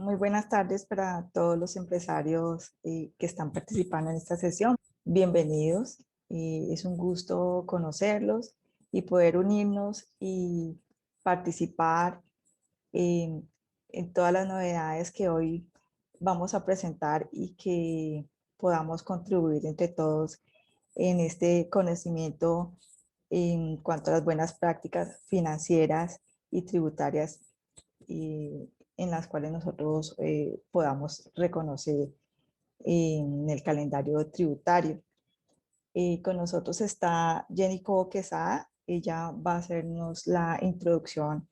Muy buenas tardes para todos los empresarios que están participando en esta sesión. Bienvenidos. Es un gusto conocerlos y poder unirnos y participar en todas las novedades que hoy vamos a presentar y que podamos contribuir entre todos en este conocimiento en cuanto a las buenas prácticas financieras y tributarias en las cuales nosotros podamos reconocer en el calendario tributario. Con nosotros está Jenny Cobo Quesada. Ella va a hacernos la introducción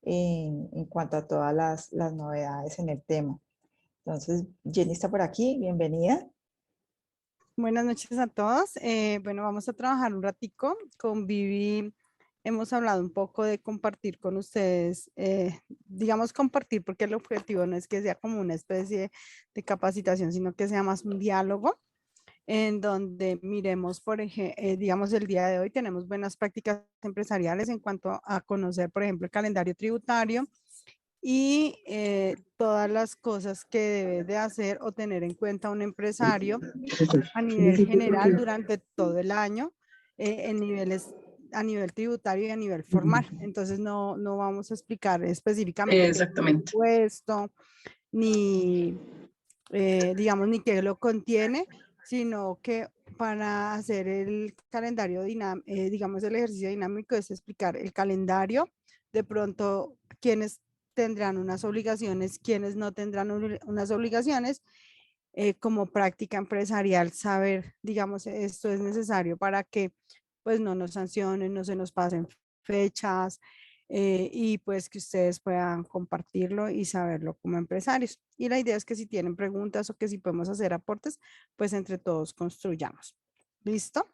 en cuanto a todas las novedades en el tema. Entonces, Jenny está por aquí, bienvenida. Buenas noches a todos. Bueno, vamos a trabajar un ratico. Con Vivi hemos hablado un poco de compartir con ustedes, digamos compartir, porque el objetivo no es que sea como una especie de capacitación, sino que sea más un diálogo en donde miremos, por ejemplo, digamos el día de hoy tenemos buenas prácticas empresariales en cuanto a conocer, por ejemplo, el calendario tributario y todas las cosas que debe de hacer o tener en cuenta un empresario a nivel general durante todo el año, en niveles, a nivel tributario y a nivel formal. Entonces no vamos a explicar específicamente qué es un Exactamente. impuesto, ni digamos, ni qué lo contiene, sino que para hacer el calendario dinámico, digamos, el ejercicio dinámico es explicar el calendario, de pronto quiénes tendrán unas obligaciones, quiénes no tendrán unas obligaciones, como práctica empresarial, saber, digamos, esto es necesario para que pues no nos sancionen, no se nos pasen fechas, y pues que ustedes puedan compartirlo y saberlo como empresarios. Y la idea es que si tienen preguntas o que si podemos hacer aportes, pues entre todos construyamos. ¿Listo?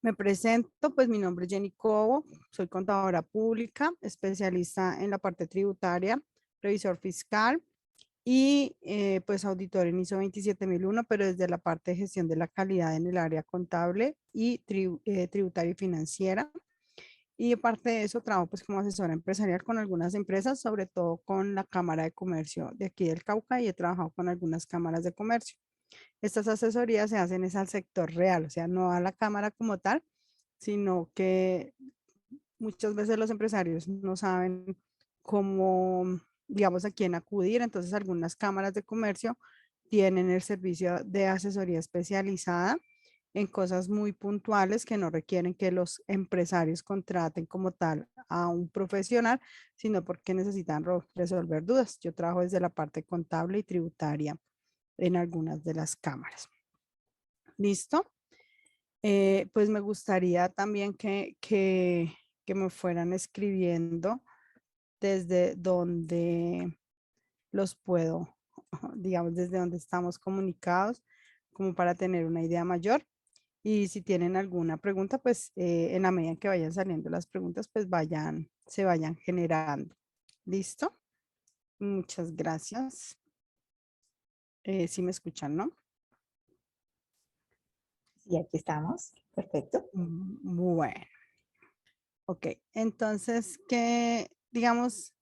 Me presento, pues mi nombre es Jenny Cobo, soy contadora pública, especialista en la parte tributaria, revisor fiscal y pues auditor en ISO 27001, pero desde la parte de gestión de la calidad en el área contable y tributaria y financiera. Y aparte de eso, trabajo pues como asesora empresarial con algunas empresas, sobre todo con la Cámara de Comercio de aquí del Cauca, y he trabajado con algunas cámaras de comercio. Estas asesorías se hacen es al sector real, o sea, no a la cámara como tal, sino que muchas veces los empresarios no saben cómo, digamos, a quién acudir. Entonces, algunas cámaras de comercio tienen el servicio de asesoría especializada en cosas muy puntuales que no requieren que los empresarios contraten como tal a un profesional, sino porque necesitan resolver dudas. Yo trabajo desde la parte contable y tributaria en algunas de las cámaras. ¿Listo? Pues me gustaría también que me fueran escribiendo desde donde los puedo, digamos, desde donde estamos comunicados, como para tener una idea mayor. Y si tienen alguna pregunta, pues en la medida que vayan saliendo las preguntas, pues se vayan generando. ¿Listo? Muchas gracias. Si me escuchan, ¿no? Y aquí estamos, perfecto. Bueno, ok. Entonces, digamos,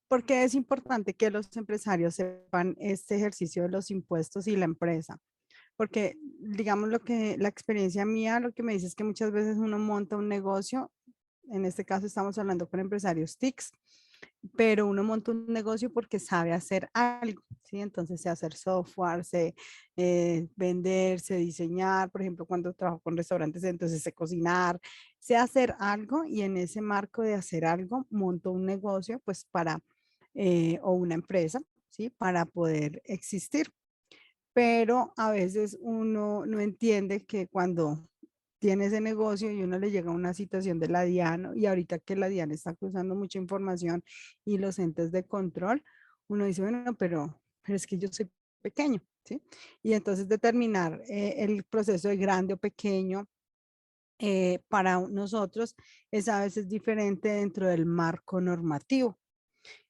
¿por qué es importante que los empresarios sepan este ejercicio de los impuestos y la empresa? Porque, digamos, la experiencia mía, lo que me dice es que muchas veces uno monta un negocio, en este caso estamos hablando con empresarios TICs, pero uno monta un negocio porque sabe hacer algo, ¿sí? Entonces sé hacer software, sé vender, sé diseñar, por ejemplo, cuando trabajo con restaurantes, entonces sé cocinar, sé hacer algo, y en ese marco de hacer algo monto un negocio, pues o una empresa, ¿sí? Para poder existir. Pero a veces uno no entiende que cuando tiene ese negocio y uno le llega a una situación de la DIAN, y ahorita que la DIAN está cruzando mucha información y los entes de control, uno dice, bueno, pero es que yo soy pequeño, ¿sí? Y entonces determinar el proceso de grande o pequeño para nosotros es a veces diferente dentro del marco normativo.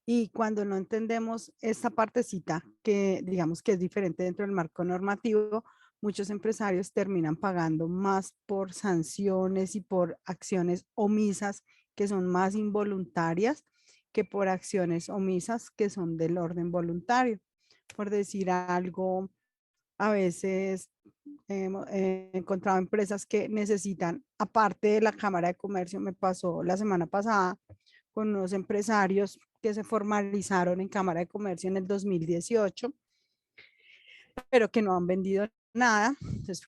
Y cuando no entendemos esta partecita, que digamos que es diferente dentro del marco normativo, muchos empresarios terminan pagando más por sanciones y por acciones omisas que son más involuntarias que por acciones omisas que son del orden voluntario. Por decir algo, a veces he encontrado empresas que necesitan, aparte de la Cámara de Comercio, me pasó la semana pasada con unos empresarios que se formalizaron en Cámara de Comercio en el 2018, pero que no han vendido nada. Entonces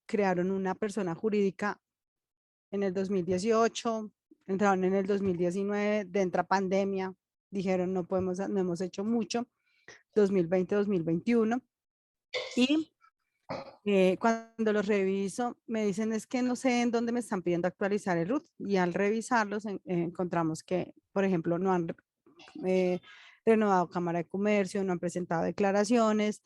crearon una persona jurídica en el 2018, entraron en el 2019, entra pandemia, dijeron no podemos, no hemos hecho mucho, 2020, 2021. Y cuando los reviso, me dicen es que no sé en dónde me están pidiendo actualizar el RUT. Y al revisarlos encontramos que, por ejemplo, no han renovado Cámara de Comercio, no han presentado declaraciones,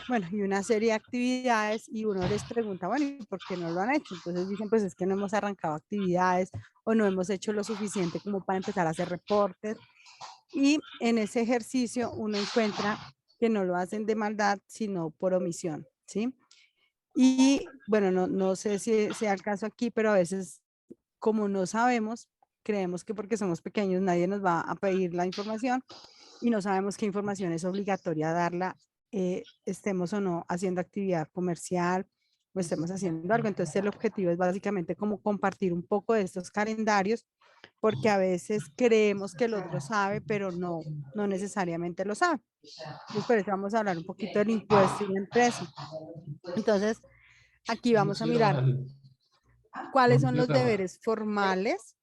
bueno, y una serie de actividades, y uno les pregunta, bueno, ¿y por qué no lo han hecho? Entonces dicen, pues es que no hemos arrancado actividades o no hemos hecho lo suficiente como para empezar a hacer reportes. Y en ese ejercicio uno encuentra que no lo hacen de maldad, sino por omisión, ¿sí? Y bueno, no sé si sea el caso aquí, pero a veces, como no sabemos, creemos que porque somos pequeños nadie nos va a pedir la información y no sabemos qué información es obligatoria darla, estemos o no haciendo actividad comercial o estemos haciendo algo. Entonces el objetivo es básicamente como compartir un poco de estos calendarios, porque a veces creemos que el otro sabe, pero no necesariamente lo sabe. Entonces por eso vamos a hablar un poquito del impuesto y la empresa. Entonces aquí vamos a mirar cuáles son los deberes formales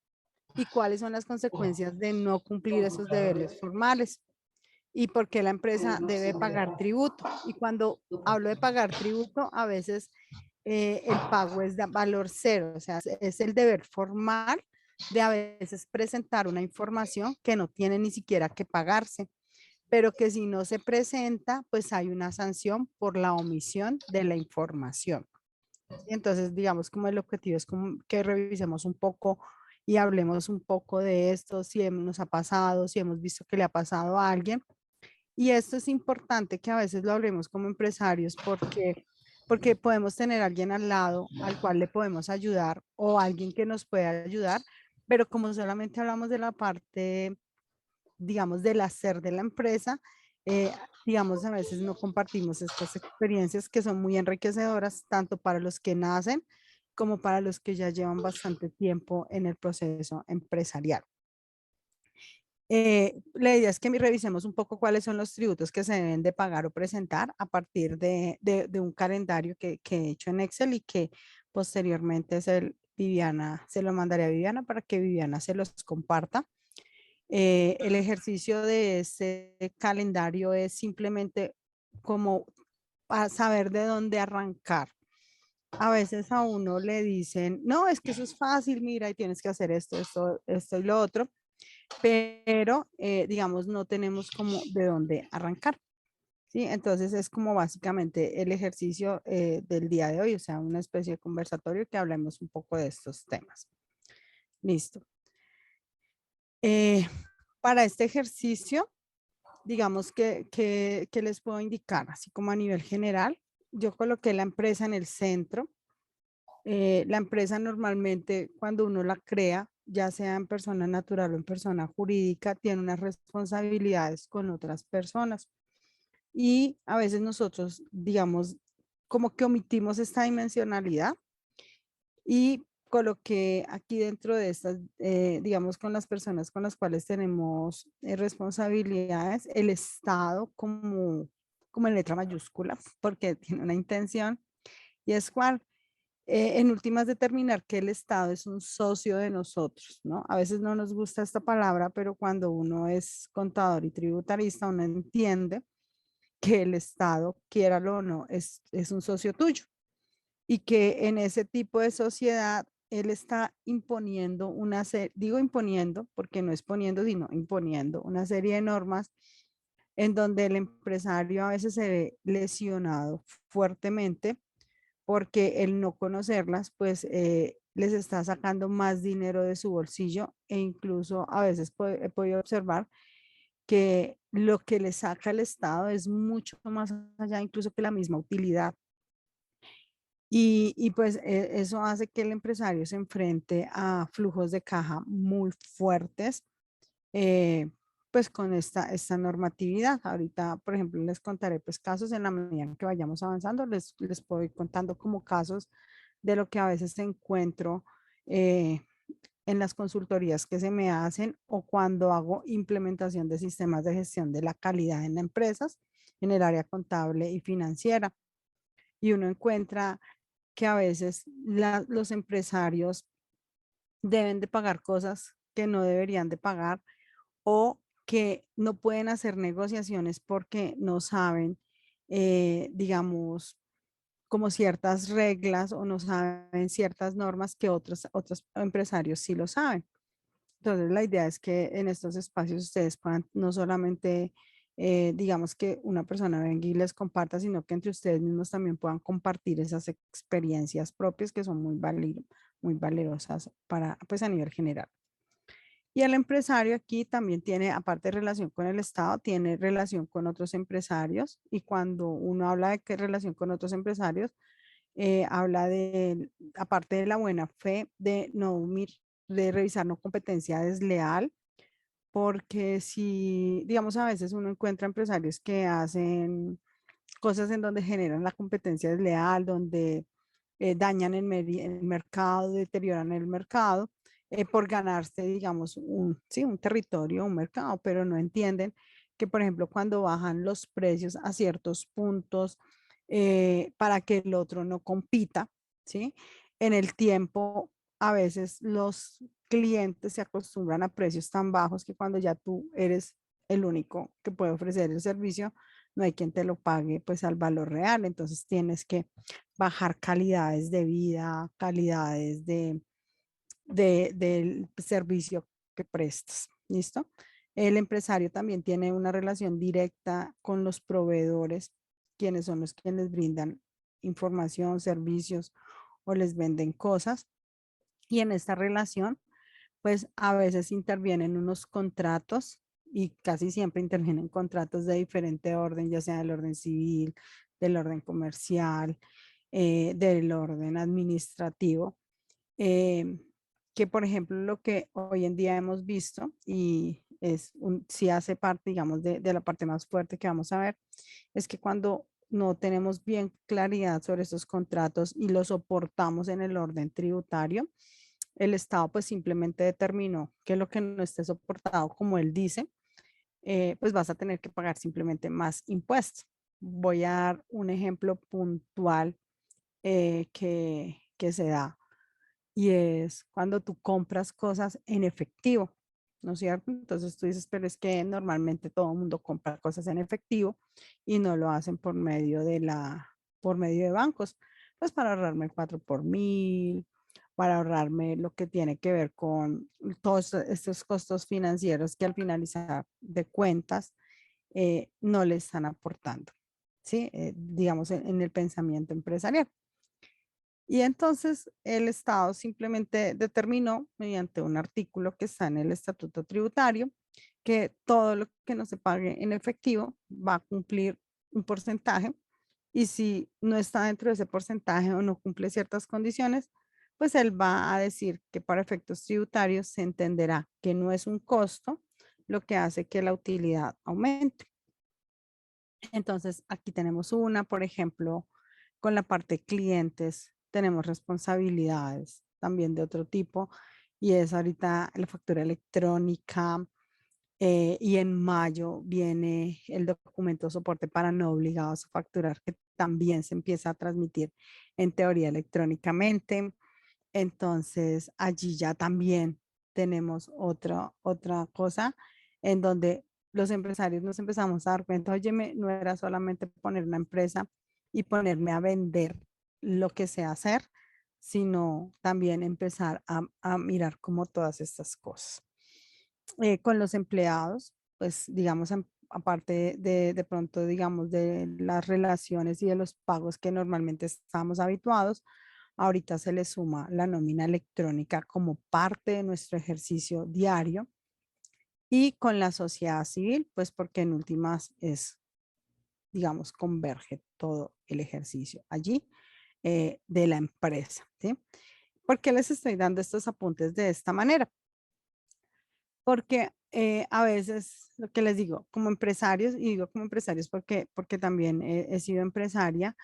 y cuáles son las consecuencias de no cumplir esos deberes formales y por qué la empresa debe pagar tributo. Y cuando hablo de pagar tributo, a veces el pago es de valor cero, o sea, es el deber formal de a veces presentar una información que no tiene ni siquiera que pagarse, pero que si no se presenta, pues hay una sanción por la omisión de la información. Entonces, digamos, como el objetivo es como que revisemos un poco y hablemos un poco de esto, si nos ha pasado, si hemos visto que le ha pasado a alguien. Y esto es importante que a veces lo hablemos como empresarios porque podemos tener a alguien al lado al cual le podemos ayudar o alguien que nos pueda ayudar, pero como solamente hablamos de la parte, digamos, del hacer de la empresa, eh, digamos, a veces no compartimos estas experiencias que son muy enriquecedoras, tanto para los que nacen como para los que ya llevan bastante tiempo en el proceso empresarial. La idea es que revisemos un poco cuáles son los tributos que se deben de pagar o presentar a partir de un calendario que he hecho en Excel y que posteriormente Viviana, se lo mandaré a Viviana para que Viviana se los comparta. El ejercicio de ese calendario es simplemente como para saber de dónde arrancar. A veces a uno le dicen, no, es que eso es fácil, mira, y tienes que hacer esto y lo otro, pero digamos, no tenemos como de dónde arrancar. ¿Sí? Entonces es como básicamente el ejercicio del día de hoy, o sea, una especie de conversatorio que hablemos un poco de estos temas. Listo. Para este ejercicio, digamos que les puedo indicar, así como a nivel general, yo coloqué la empresa en el centro. La empresa normalmente cuando uno la crea, ya sea en persona natural o en persona jurídica, tiene unas responsabilidades con otras personas. Y a veces nosotros, digamos, como que omitimos esta dimensionalidad y coloqué aquí dentro de estas, digamos, con las personas con las cuales tenemos responsabilidades, el Estado como en letra mayúscula, porque tiene una intención y es cuál. En últimas determinar que el Estado es un socio de nosotros, ¿no? A veces no nos gusta esta palabra, pero cuando uno es contador y tributarista, uno entiende que el Estado, quiéralo o no, es un socio tuyo y que en ese tipo de sociedad él está imponiendo una serie, digo imponiendo porque no es poniendo, sino imponiendo una serie de normas en donde el empresario a veces se ve lesionado fuertemente porque el no conocerlas, pues les está sacando más dinero de su bolsillo e incluso a veces he podido observar que lo que le saca el Estado es mucho más allá incluso que la misma utilidad. Y pues eso hace que el empresario se enfrente a flujos de caja muy fuertes eh, pues con esta normatividad. Ahorita, por ejemplo, les contaré pues casos en la medida en que vayamos avanzando, les puedo ir contando como casos de lo que a veces encuentro eh, en las consultorías que se me hacen o cuando hago implementación de sistemas de gestión de la calidad en empresas, en el área contable y financiera. Y uno encuentra que a veces los empresarios deben de pagar cosas que no deberían de pagar o que no pueden hacer negociaciones porque no saben, digamos, como ciertas reglas o no saben ciertas normas que otros empresarios sí lo saben. Entonces, la idea es que en estos espacios ustedes puedan no solamente, digamos, que una persona venga y les comparta, sino que entre ustedes mismos también puedan compartir esas experiencias propias que son muy valiosas para, pues, a nivel general. Y el empresario aquí también tiene, aparte de relación con el Estado, tiene relación con otros empresarios. Y cuando uno habla de qué relación con otros empresarios, habla de, aparte de la buena fe, de revisar no competencia desleal, porque si, digamos, a veces uno encuentra empresarios que hacen cosas en donde generan la competencia desleal, donde dañan el mercado, deterioran el mercado por ganarse, digamos, sí, un territorio, un mercado, pero no entienden que, por ejemplo, cuando bajan los precios a ciertos puntos para que el otro no compita, ¿sí? En el tiempo, a veces los clientes se acostumbran a precios tan bajos que cuando ya tú eres el único que puede ofrecer el servicio, no hay quien te lo pague pues al valor real. Entonces tienes que bajar calidades de vida, calidades del servicio que prestas. ¿Listo? El empresario también tiene una relación directa con los proveedores, quienes son los que les brindan información, servicios o les venden cosas. Y en esta relación, pues a veces intervienen unos contratos y casi siempre intervienen contratos de diferente orden, ya sea del orden civil, del orden comercial, del orden administrativo, eh, que por ejemplo lo que hoy en día hemos visto y si hace parte, digamos, de la parte más fuerte que vamos a ver, es que cuando no tenemos bien claridad sobre estos contratos y los soportamos en el orden tributario, el Estado pues simplemente determinó que lo que no esté soportado como él dice, pues vas a tener que pagar simplemente más impuestos. Voy a dar un ejemplo puntual que se da y es cuando tú compras cosas en efectivo, ¿no es cierto? Entonces tú dices, pero es que normalmente todo el mundo compra cosas en efectivo y no lo hacen por medio de bancos, pues para ahorrarme el 4 por mil, para ahorrarme lo que tiene que ver con todos estos costos financieros que al finalizar de cuentas no le están aportando, ¿sí? Digamos en el pensamiento empresarial. Y entonces el Estado simplemente determinó mediante un artículo que está en el Estatuto Tributario que todo lo que no se pague en efectivo va a cumplir un porcentaje y si no está dentro de ese porcentaje o no cumple ciertas condiciones, pues él va a decir que para efectos tributarios se entenderá que no es un costo, lo que hace que la utilidad aumente. Entonces, aquí tenemos una, por ejemplo, con la parte de clientes, tenemos responsabilidades también de otro tipo y es ahorita la factura electrónica y en mayo viene el documento de soporte para no obligados a facturar que también se empieza a transmitir en teoría electrónicamente. Entonces, allí ya también tenemos otra cosa en donde los empresarios nos empezamos a dar cuenta, oye, no era solamente poner una empresa y ponerme a vender lo que sé hacer, sino también empezar a mirar como todas estas cosas. Con los empleados, pues digamos, aparte de pronto, digamos, de las relaciones y de los pagos que normalmente estamos habituados, ahorita se le suma la nómina electrónica como parte de nuestro ejercicio diario y con la sociedad civil, pues porque en últimas es, digamos, converge todo el ejercicio allí de la empresa. ¿Sí? ¿Por qué les estoy dando estos apuntes de esta manera? porque a veces, lo que les digo, como empresarios, y digo como empresarios porque también he sido empresaria,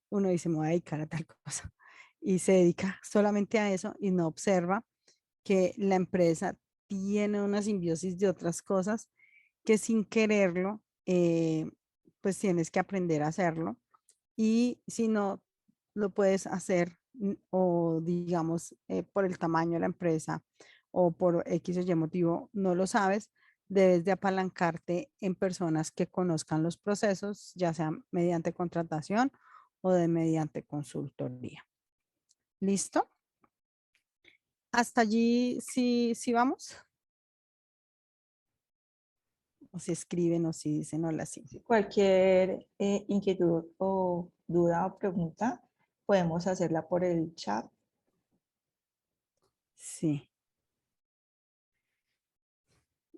uno dice, me voy a dedicar a tal cosa, y se dedica solamente a eso y no observa que la empresa tiene una simbiosis de otras cosas que sin quererlo, pues tienes que aprender a hacerlo. Y si no lo puedes hacer o digamos por el tamaño de la empresa o por X o Y motivo no lo sabes, debes de apalancarte en personas que conozcan los procesos, ya sea mediante contratación o de mediante consultoría. ¿Listo? Hasta allí sí vamos. O si escriben o si dicen hola, sí. Cualquier inquietud o duda o pregunta, podemos hacerla por el chat. Sí.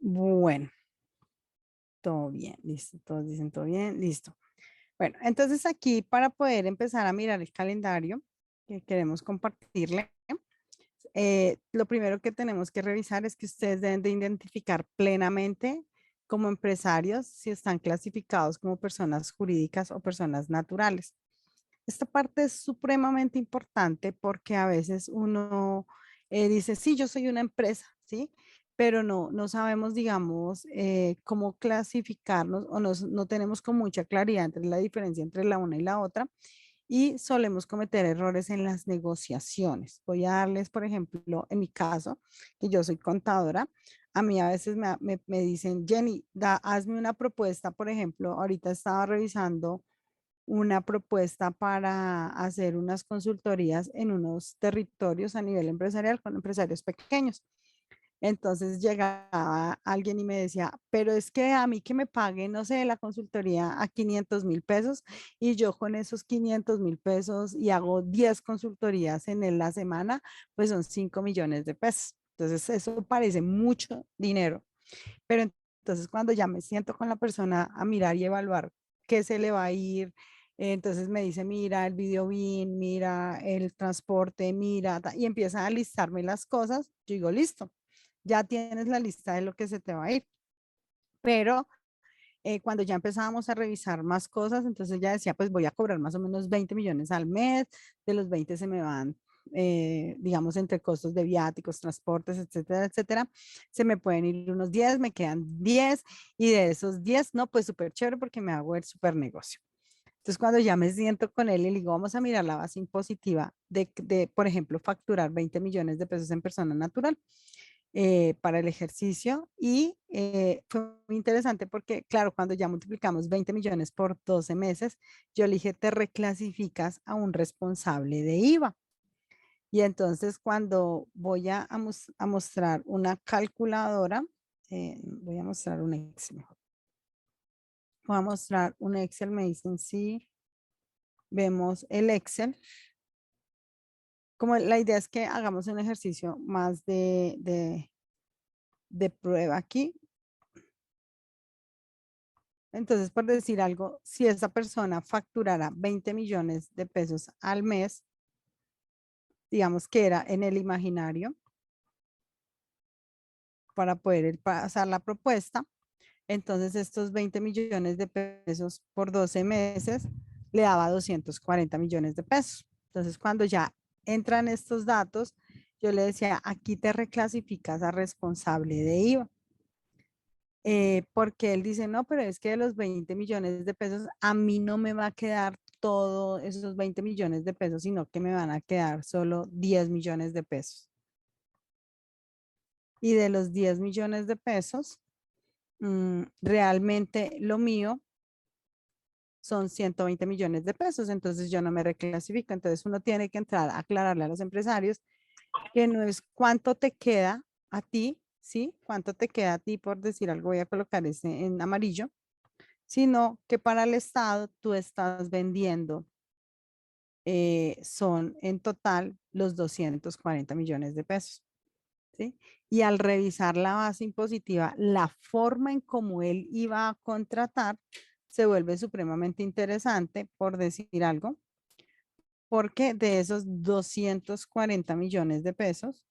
Bueno, todo bien, listo. Todos dicen todo bien, listo. Bueno, entonces aquí para poder empezar a mirar el calendario que queremos compartirle, lo primero que tenemos que revisar es que ustedes deben de identificar plenamente como empresarios si están clasificados como personas jurídicas o personas naturales. Esta parte es supremamente importante porque a veces uno dice, sí, yo soy una empresa, ¿sí? Pero no sabemos, digamos, cómo clasificarnos o no tenemos con mucha claridad entre la diferencia entre la una y la otra y solemos cometer errores en las negociaciones. Voy a darles, por ejemplo, en mi caso, que yo soy contadora, a mí a veces me dicen, Jenny, hazme una propuesta, por ejemplo, ahorita estaba revisando una propuesta para hacer unas consultorías en unos territorios a nivel empresarial con empresarios pequeños. Entonces llegaba alguien y me decía, pero es que a mí que me paguen, no sé, la consultoría a 500.000 pesos y yo con esos 500.000 pesos y hago 10 consultorías en la semana, pues son 5 millones de pesos. Entonces eso parece mucho dinero. Pero entonces cuando ya me siento con la persona a mirar y evaluar qué se le va a ir, entonces me dice, mira el video BIN, mira el transporte, mira, y empieza a listarme las cosas, yo digo, listo, ya tienes la lista de lo que se te va a ir. Pero cuando ya empezábamos a revisar más cosas, entonces ya decía, pues voy a cobrar más o menos 20 millones al mes, de los 20 se me van, digamos, entre costos de viáticos, transportes, etcétera, etcétera, se me pueden ir unos 10, me quedan 10 y de esos 10, no, pues súper chévere porque me hago el súper negocio. Entonces, cuando ya me siento con él y le digo, vamos a mirar la base impositiva por ejemplo, facturar 20 millones de pesos en persona natural para el ejercicio y fue muy interesante porque, claro, cuando ya multiplicamos 20 millones por 12 meses, yo le dije, te reclasificas a un responsable de IVA. Y entonces cuando voy a mostrar una calculadora, voy a mostrar un Excel mejor. Voy a mostrar un Excel, me dicen sí, vemos el Excel. Como la idea es que hagamos un ejercicio más de prueba aquí. Entonces, por decir algo, si esa persona facturara 20 millones de pesos al mes, digamos que era en el imaginario, para poder pasar la propuesta, entonces estos 20 millones de pesos por 12 meses le daba 240 millones de pesos. Entonces, cuando ya entran estos datos, yo le decía, aquí te reclasificas a responsable de IVA. Porque él dice, no, pero es que de los 20 millones de pesos, a mí no me va a quedar todos esos 20 millones de pesos, sino que me van a quedar solo 10 millones de pesos. Y de los 10 millones de pesos, realmente lo mío son 120 millones de pesos, entonces yo no me reclasifico. Entonces uno tiene que entrar a aclararle a los empresarios que no es cuánto te queda a ti, ¿sí? Cuánto te queda a ti, por decir algo, voy a colocar ese en amarillo, sino que para el Estado tú estás vendiendo, son en total los 240 millones de pesos. ¿Sí? Y al revisar la base impositiva, la forma en cómo él iba a contratar se vuelve supremamente interesante, por decir algo, porque de esos 240 millones de pesos,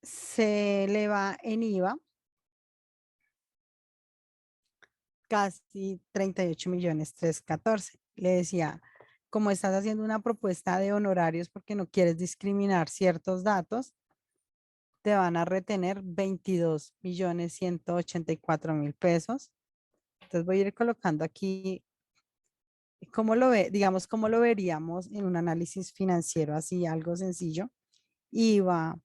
se le va en IVA casi 38.314.000. Le decía, como estás haciendo una propuesta de honorarios porque no quieres discriminar ciertos datos, te van a retener 22.184.000 pesos. Entonces voy a ir colocando aquí cómo lo ve, digamos, cómo lo veríamos en un análisis financiero, así algo sencillo. IVA,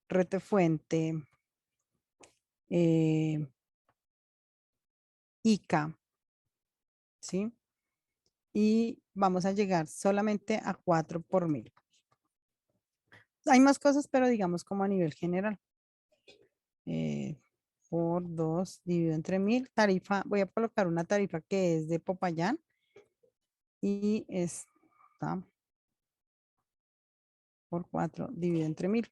retefuente, ICA, ¿sí? Y vamos a llegar solamente a 4 por 1.000. Hay más cosas, pero digamos como a nivel general. Por 2 dividido entre 1.000. Tarifa, voy a colocar una tarifa que es de Popayán. Y esta por 4 dividido entre 1.000.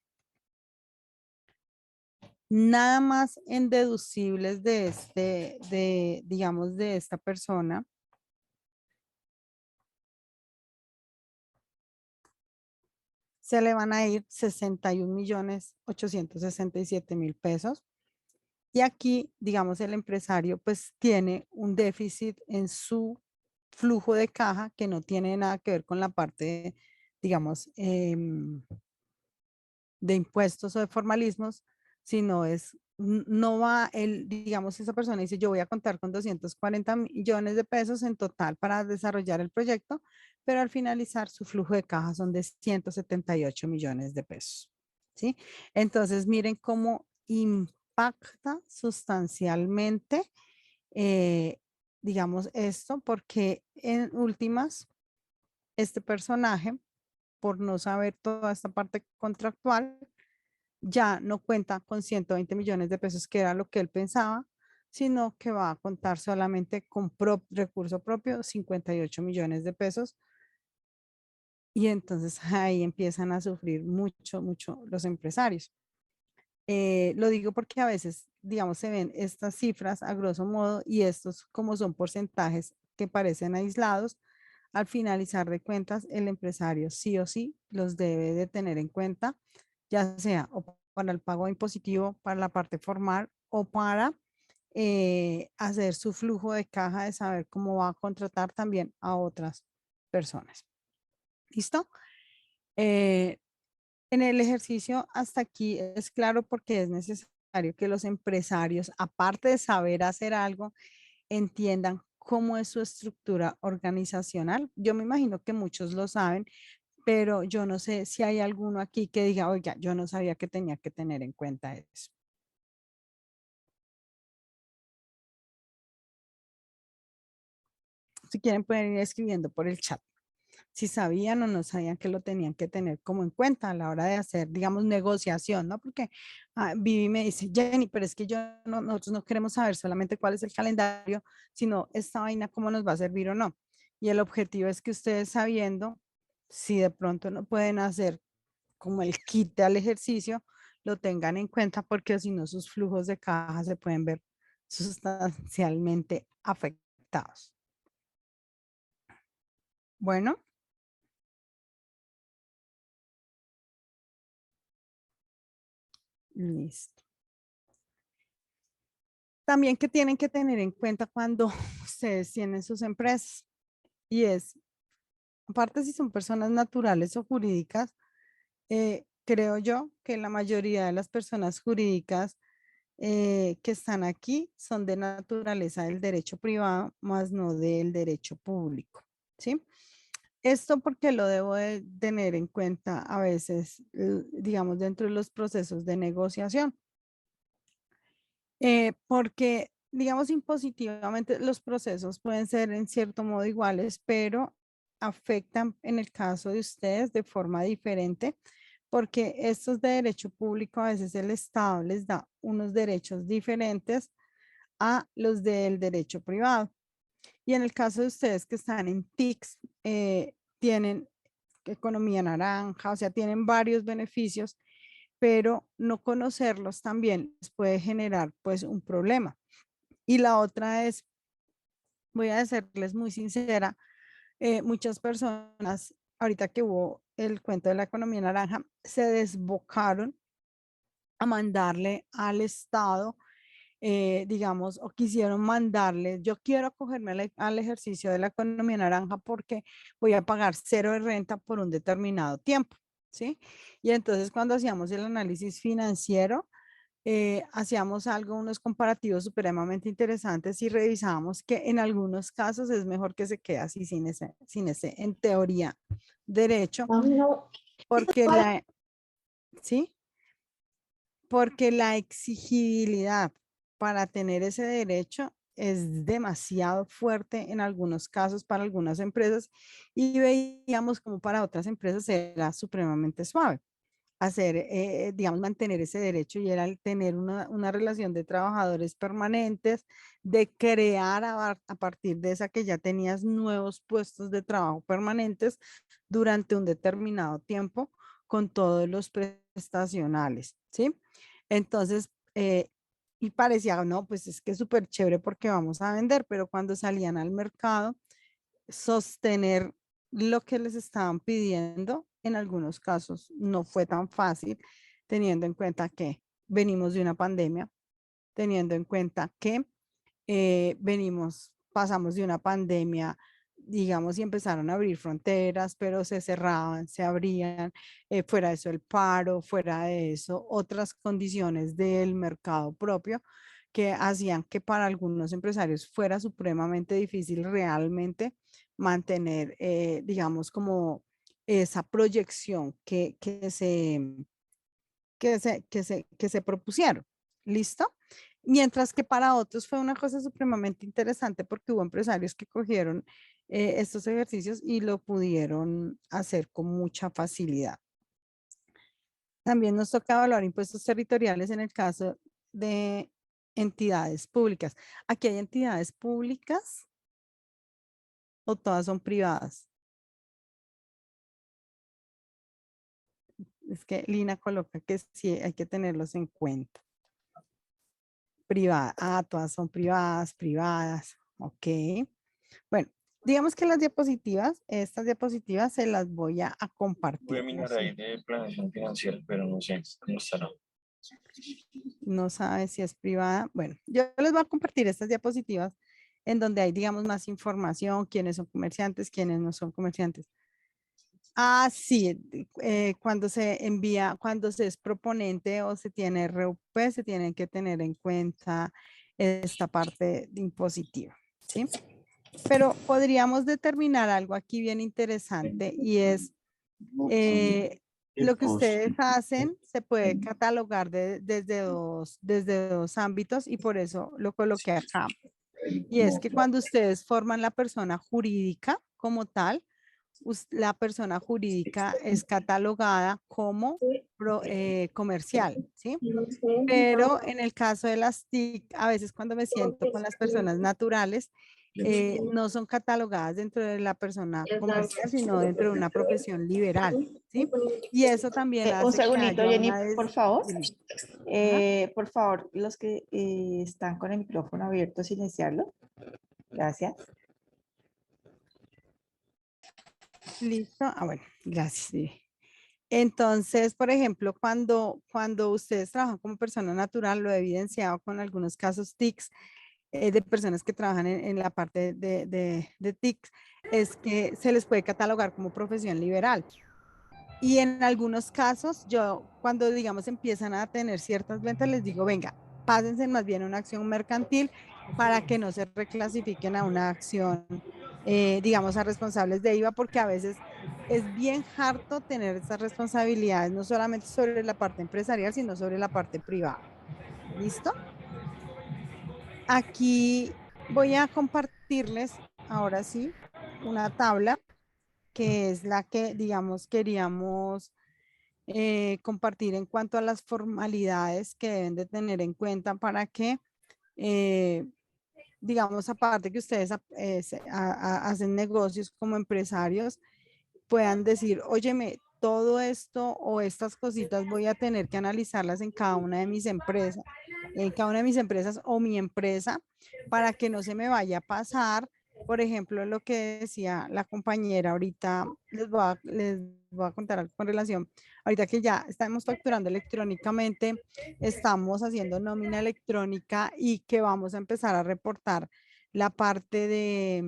Nada más en deducibles digamos, de esta persona. Se le van a ir 61.867.000 pesos. Y aquí, digamos, el empresario pues tiene un déficit en su flujo de caja que no tiene nada que ver con la parte, digamos, de impuestos o de formalismos, sino no va, digamos, esa persona dice, yo voy a contar con 240 millones de pesos en total para desarrollar el proyecto, pero al finalizar su flujo de caja son de 178 millones de pesos, ¿sí? Entonces, miren cómo impacta sustancialmente, digamos, esto, porque en últimas, este personaje, por no saber toda esta parte contractual, ya no cuenta con 120 millones de pesos, que era lo que él pensaba, sino que va a contar solamente con recurso propio, 58 millones de pesos. Y entonces ahí empiezan a sufrir mucho, mucho los empresarios. Lo digo porque a veces, digamos, se ven estas cifras a grosso modo y estos como son porcentajes que parecen aislados, al finalizar de cuentas, el empresario sí o sí los debe de tener en cuenta, ya sea o para el pago impositivo, para la parte formal o para hacer su flujo de caja de saber cómo va a contratar también a otras personas. ¿Listo? En el ejercicio hasta aquí es claro porque es necesario que los empresarios, aparte de saber hacer algo, entiendan cómo es su estructura organizacional. Yo me imagino que muchos lo saben, pero yo no sé si hay alguno aquí que diga, oiga, yo no sabía que tenía que tener en cuenta eso. Si quieren pueden ir escribiendo por el chat si sabían o no sabían que lo tenían que tener como en cuenta a la hora de hacer, digamos, negociación, ¿no? Porque Vivi me dice, Jenny, pero es que nosotros no queremos saber solamente cuál es el calendario, sino esta vaina cómo nos va a servir o no. Y el objetivo es que ustedes sabiendo si de pronto no pueden hacer como el kit al ejercicio, lo tengan en cuenta porque si no sus flujos de caja se pueden ver sustancialmente afectados. Bueno. Listo. También que tienen que tener en cuenta cuando ustedes tienen sus empresas y es, aparte si son personas naturales o jurídicas, creo yo que la mayoría de las personas jurídicas que están aquí son de naturaleza del derecho privado, más no del derecho público, ¿sí? Esto porque lo debo de tener en cuenta a veces, digamos, dentro de los procesos de negociación. Porque, digamos, impositivamente los procesos pueden ser en cierto modo iguales, pero afectan en el caso de ustedes de forma diferente, porque estos de derecho público a veces el Estado les da unos derechos diferentes a los del derecho privado. Y en el caso de ustedes que están en TICS, tienen economía naranja, o sea, tienen varios beneficios, pero no conocerlos también les puede generar pues un problema. Y la otra es, voy a serles muy sincera, muchas personas, ahorita que hubo el cuento de la economía naranja, se desbocaron a mandarle al Estado, digamos, o quisieron mandarle, yo quiero acogerme al ejercicio de la economía naranja porque voy a pagar cero de renta por un determinado tiempo, ¿sí? Y entonces cuando hacíamos el análisis financiero, hacíamos algo, unos comparativos supremamente interesantes y revisábamos que en algunos casos es mejor que se quede así sin ese, en teoría, derecho, porque ¿sí? Porque la exigibilidad para tener ese derecho es demasiado fuerte en algunos casos para algunas empresas y veíamos como para otras empresas era supremamente suave hacer, digamos, mantener ese derecho y era el tener una relación de trabajadores permanentes, de crear a partir de esa que ya tenías nuevos puestos de trabajo permanentes durante un determinado tiempo con todos los prestacionales, ¿sí? Entonces, y parecía, no, pues es que es súper chévere porque vamos a vender, pero cuando salían al mercado, sostener lo que les estaban pidiendo, en algunos casos no fue tan fácil, teniendo en cuenta que venimos de una pandemia, teniendo en cuenta que pasamos de una pandemia, digamos, y empezaron a abrir fronteras, pero se cerraban, se abrían, fuera de eso el paro, fuera de eso otras condiciones del mercado propio que hacían que para algunos empresarios fuera supremamente difícil realmente mantener, digamos, como esa proyección que se propusieron. ¿Listo? Mientras que para otros fue una cosa supremamente interesante porque hubo empresarios que cogieron estos ejercicios y lo pudieron hacer con mucha facilidad. También nos toca evaluar impuestos territoriales en el caso de entidades públicas. ¿Aquí hay entidades públicas o todas son privadas? Es que Lina coloca que sí hay que tenerlos en cuenta. Privada. Ah, todas son privadas, privadas. Ok. Bueno, digamos que las diapositivas, estas diapositivas se las voy a Voy a compartir. mirar ahí de planeación financiera, pero no sé cómo estará. No sabe si es privada. Bueno, yo les voy a compartir estas diapositivas en donde hay, digamos, más información, quiénes son comerciantes, quiénes no son comerciantes. Ah, sí, cuando se envía, cuando se es proponente o se tiene RUP, se tienen que tener en cuenta esta parte impositiva, ¿sí? Pero podríamos determinar algo aquí bien interesante y es lo que ustedes hacen se puede catalogar desde dos ámbitos y por eso lo coloqué acá. Y es que cuando ustedes forman la persona jurídica como tal, la persona jurídica es catalogada como comercial, ¿sí? Pero en el caso de las TIC, a veces cuando me siento con las personas naturales, no son catalogadas dentro de la persona comercial, sino dentro de una profesión liberal, ¿sí? Y eso también Un hace que segundito, haya Jenny, una... por favor. Dime. Ajá. Por favor, los que están con el micrófono abierto, silenciarlo. Gracias. Listo. Ah, bueno, gracias. Sí. Entonces, por ejemplo, cuando ustedes trabajan como persona natural, lo he evidenciado con algunos casos TICs de personas que trabajan en la parte de TICs, es que se les puede catalogar como profesión liberal. Y en algunos casos, yo cuando digamos empiezan a tener ciertas ventas, les digo, venga, pásense más bien a una acción mercantil para que no se reclasifiquen a una acción, digamos, a responsables de IVA, porque a veces es bien harto tener estas responsabilidades, no solamente sobre la parte empresarial, sino sobre la parte privada. ¿Listo? Aquí voy a compartirles, ahora sí, una tabla que es la que, digamos, queríamos compartir en cuanto a las formalidades que deben de tener en cuenta para que, digamos, aparte que ustedes hacen negocios como empresarios, puedan decir, óyeme, todo esto o estas cositas voy a tener que analizarlas en cada una de mis empresas, en cada una de mis empresas o mi empresa, para que no se me vaya a pasar, por ejemplo, lo que decía la compañera ahorita, les voy a contar algo con relación. Ahorita que ya estamos facturando electrónicamente, estamos haciendo nómina electrónica y que vamos a empezar a reportar la parte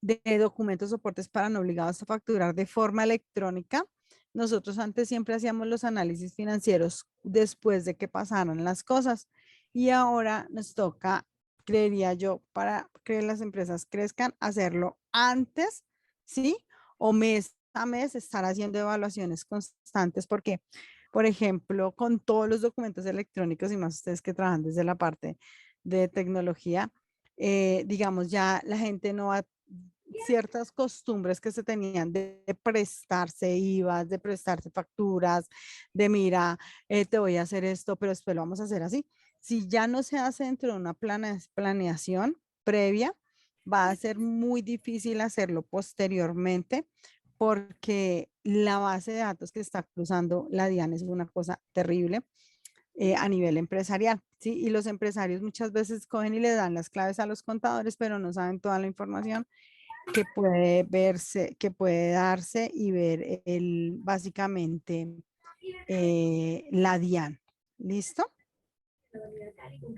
de documentos soportes para no obligados a facturar de forma electrónica. Nosotros antes siempre hacíamos los análisis financieros después de que pasaran las cosas y ahora nos toca, creería yo, para que las empresas crezcan, hacerlo antes, ¿sí? O mes a mes estar haciendo evaluaciones constantes porque, por ejemplo, con todos los documentos electrónicos y más ustedes que trabajan desde la parte de tecnología, digamos, ya la gente no va ciertas costumbres que se tenían de prestarse IVAs, de prestarse facturas, de mira, te voy a hacer esto, pero después lo vamos a hacer así. Si ya no se hace dentro de una planeación previa, va a ser muy difícil hacerlo posteriormente porque la base de datos que está cruzando la DIAN es una cosa terrible. A nivel empresarial, ¿sí? Y los empresarios muchas veces cogen y le dan las claves a los contadores, pero no saben toda la información que puede verse, que puede darse y ver básicamente la DIAN. ¿Listo?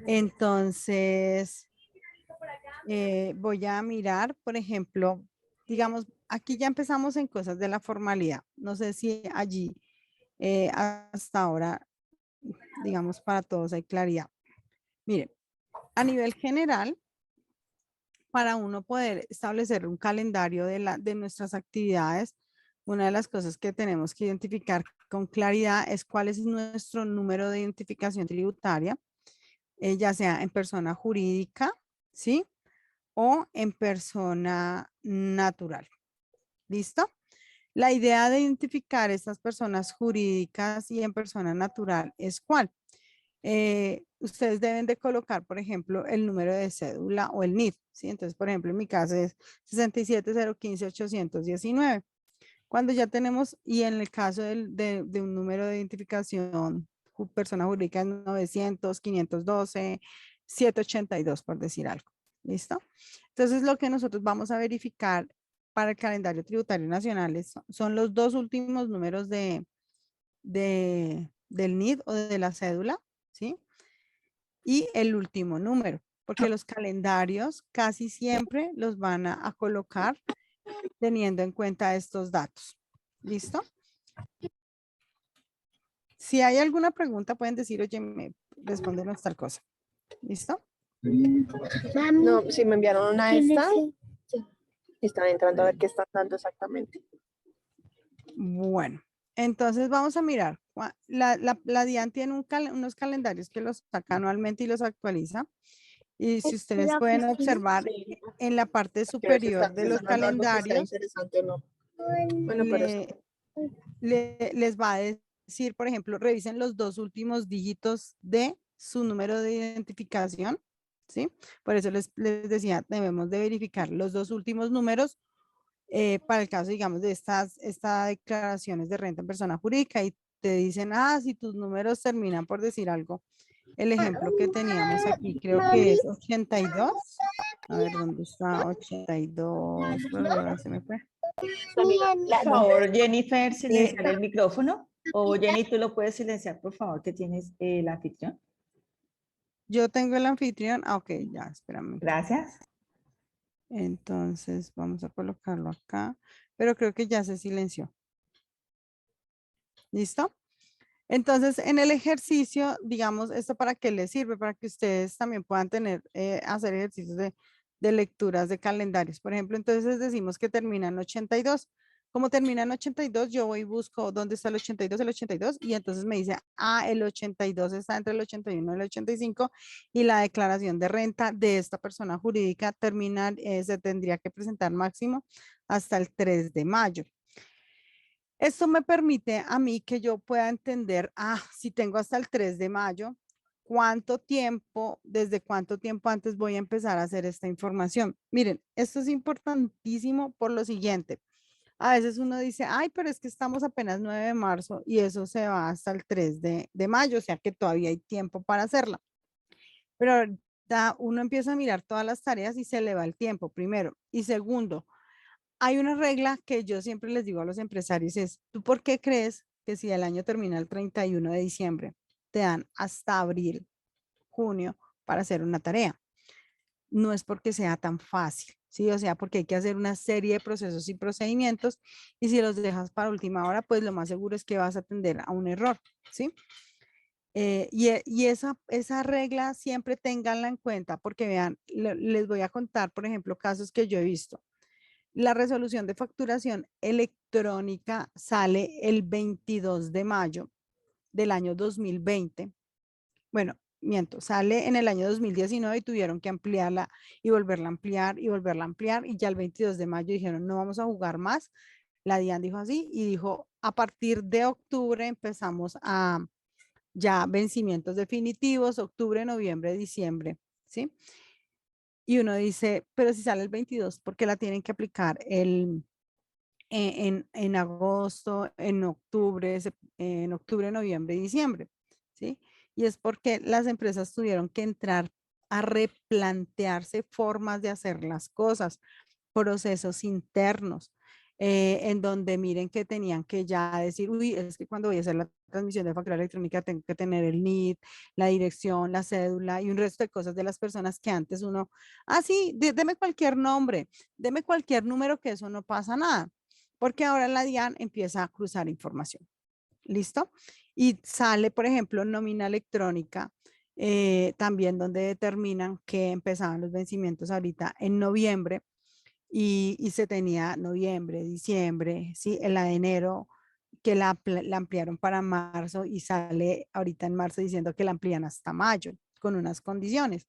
Entonces, voy a mirar, por ejemplo, digamos, aquí ya empezamos en cosas de la formalidad. No sé si allí hasta ahora, digamos, para todos hay claridad. Miren, a nivel general, para uno poder establecer un calendario de nuestras actividades, una de las cosas que tenemos que identificar con claridad es cuál es nuestro número de identificación tributaria, ya sea en persona jurídica, ¿sí? O en persona natural. ¿Listo? La idea de identificar estas personas jurídicas y en persona natural es cuál. Ustedes deben de colocar, por ejemplo, el número de cédula o el NIF, ¿sí? Entonces, por ejemplo, en mi caso es 67015-819. Cuando ya tenemos, y en el caso de un número de identificación, persona jurídica es 900, 512, 782, por decir algo. ¿Listo? Entonces, lo que nosotros vamos a verificar para el calendario tributario nacional son los dos últimos números del NID o de la cédula, ¿sí? Y el último número, porque los calendarios casi siempre los van a colocar teniendo en cuenta estos datos. ¿Listo? Si hay alguna pregunta, pueden decir, oye, me respondenos tal cosa. ¿Listo? No, si me enviaron una esta, están entrando a ver qué están dando exactamente. Bueno, entonces vamos a mirar. La DIAN tiene unos calendarios que los saca anualmente y los actualiza. Y si ustedes pueden observar en la parte superior de los calendarios, Interesante o no. Bueno, pero les va a decir, por ejemplo, revisen los dos últimos dígitos de su número de identificación, ¿sí? Por eso les decía, debemos de verificar los dos últimos números para el caso, digamos, de estas declaraciones de renta en persona jurídica y te dicen, si tus números terminan por decir algo. El ejemplo que teníamos aquí creo que es 82. A ver, ¿dónde está? 82. Se me fue. Por favor, Jennifer, silenciar el micrófono. O Jenny, tú lo puedes silenciar, por favor, que tienes el anfitrión. Yo tengo el anfitrión. Ok, ya, espérame. Gracias. Entonces, vamos a colocarlo acá. Pero creo que ya se silenció. ¿Listo? Entonces, en el ejercicio, digamos, ¿esto para qué les sirve? Para que ustedes también puedan tener, hacer ejercicios de lecturas de calendarios. Por ejemplo, entonces decimos que termina en 82. Como termina en 82, yo voy y busco dónde está el 82, y entonces me dice, el 82 está entre el 81 y el 85 y la declaración de renta de esta persona jurídica termina, se tendría que presentar máximo hasta el 3 de mayo. Esto me permite a mí que yo pueda entender, si tengo hasta el 3 de mayo, desde cuánto tiempo antes voy a empezar a hacer esta información. Miren, esto es importantísimo por lo siguiente. A veces uno dice, pero es que estamos apenas 9 de marzo y eso se va hasta el 3 de mayo, o sea que todavía hay tiempo para hacerla. Pero ahorita uno empieza a mirar todas las tareas y se le va el tiempo, primero. Y segundo, hay una regla que yo siempre les digo a los empresarios es, ¿tú por qué crees que si el año termina el 31 de diciembre, te dan hasta abril, junio para hacer una tarea? No es porque sea tan fácil, ¿sí? O sea, porque hay que hacer una serie de procesos y procedimientos y si los dejas para última hora, pues lo más seguro es que vas a tender a un error, ¿sí? Y esa regla siempre ténganla en cuenta porque vean, les voy a contar, por ejemplo, casos que yo he visto. La resolución de facturación electrónica sale el 22 de mayo del año 2020. Bueno, miento, sale en el año 2019 y tuvieron que ampliarla y volverla a ampliar y volverla a ampliar y ya el 22 de mayo dijeron no vamos a jugar más. La DIAN dijo así y dijo a partir de octubre empezamos a ya vencimientos definitivos, octubre, noviembre, diciembre, ¿sí? Y uno dice, pero si sale el 22, ¿por qué la tienen que aplicar en agosto, en octubre, noviembre y diciembre? ¿Sí? Y es porque las empresas tuvieron que entrar a replantearse formas de hacer las cosas, procesos internos, en donde miren que tenían que ya decir, uy, es que cuando voy a hacer la transmisión de factura electrónica tengo que tener el NIT, la dirección, la cédula y un resto de cosas de las personas que antes uno, sí, deme cualquier nombre, deme cualquier número que eso no pasa nada, porque ahora la DIAN empieza a cruzar información. ¿Listo? Y sale, por ejemplo, nómina electrónica, también donde determinan que empezaban los vencimientos ahorita en noviembre y se tenía noviembre, diciembre, ¿sí? En la de enero que la ampliaron para marzo y sale ahorita en marzo diciendo que la amplían hasta mayo con unas condiciones.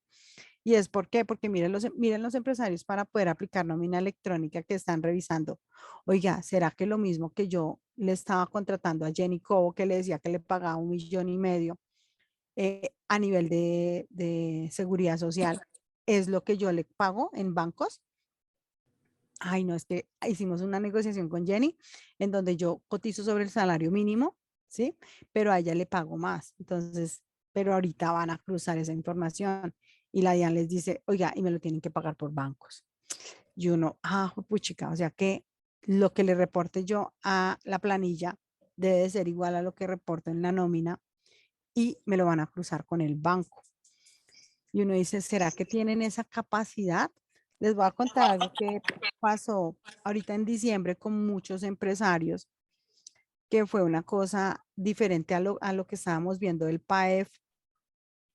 ¿Y es por qué? Porque miren los empresarios para poder aplicar nómina electrónica que están revisando. Oiga, ¿será que lo mismo que yo le estaba contratando a Jenny Cobo que le decía que le pagaba 1,5 millones a nivel de seguridad social es lo que yo le pago en bancos? Ay, no, es que hicimos una negociación con Jenny en donde yo cotizo sobre el salario mínimo, ¿sí? Pero a ella le pago más. Entonces, pero ahorita van a cruzar esa información y la DIAN les dice, oiga, y me lo tienen que pagar por bancos. Y uno, puchica, o sea que lo que le reporte yo a la planilla debe de ser igual a lo que reporto en la nómina y me lo van a cruzar con el banco. Y uno dice, ¿será que tienen esa capacidad? Les voy a contar algo que pasó ahorita en diciembre con muchos empresarios, que fue una cosa diferente a lo que estábamos viendo del PAEF,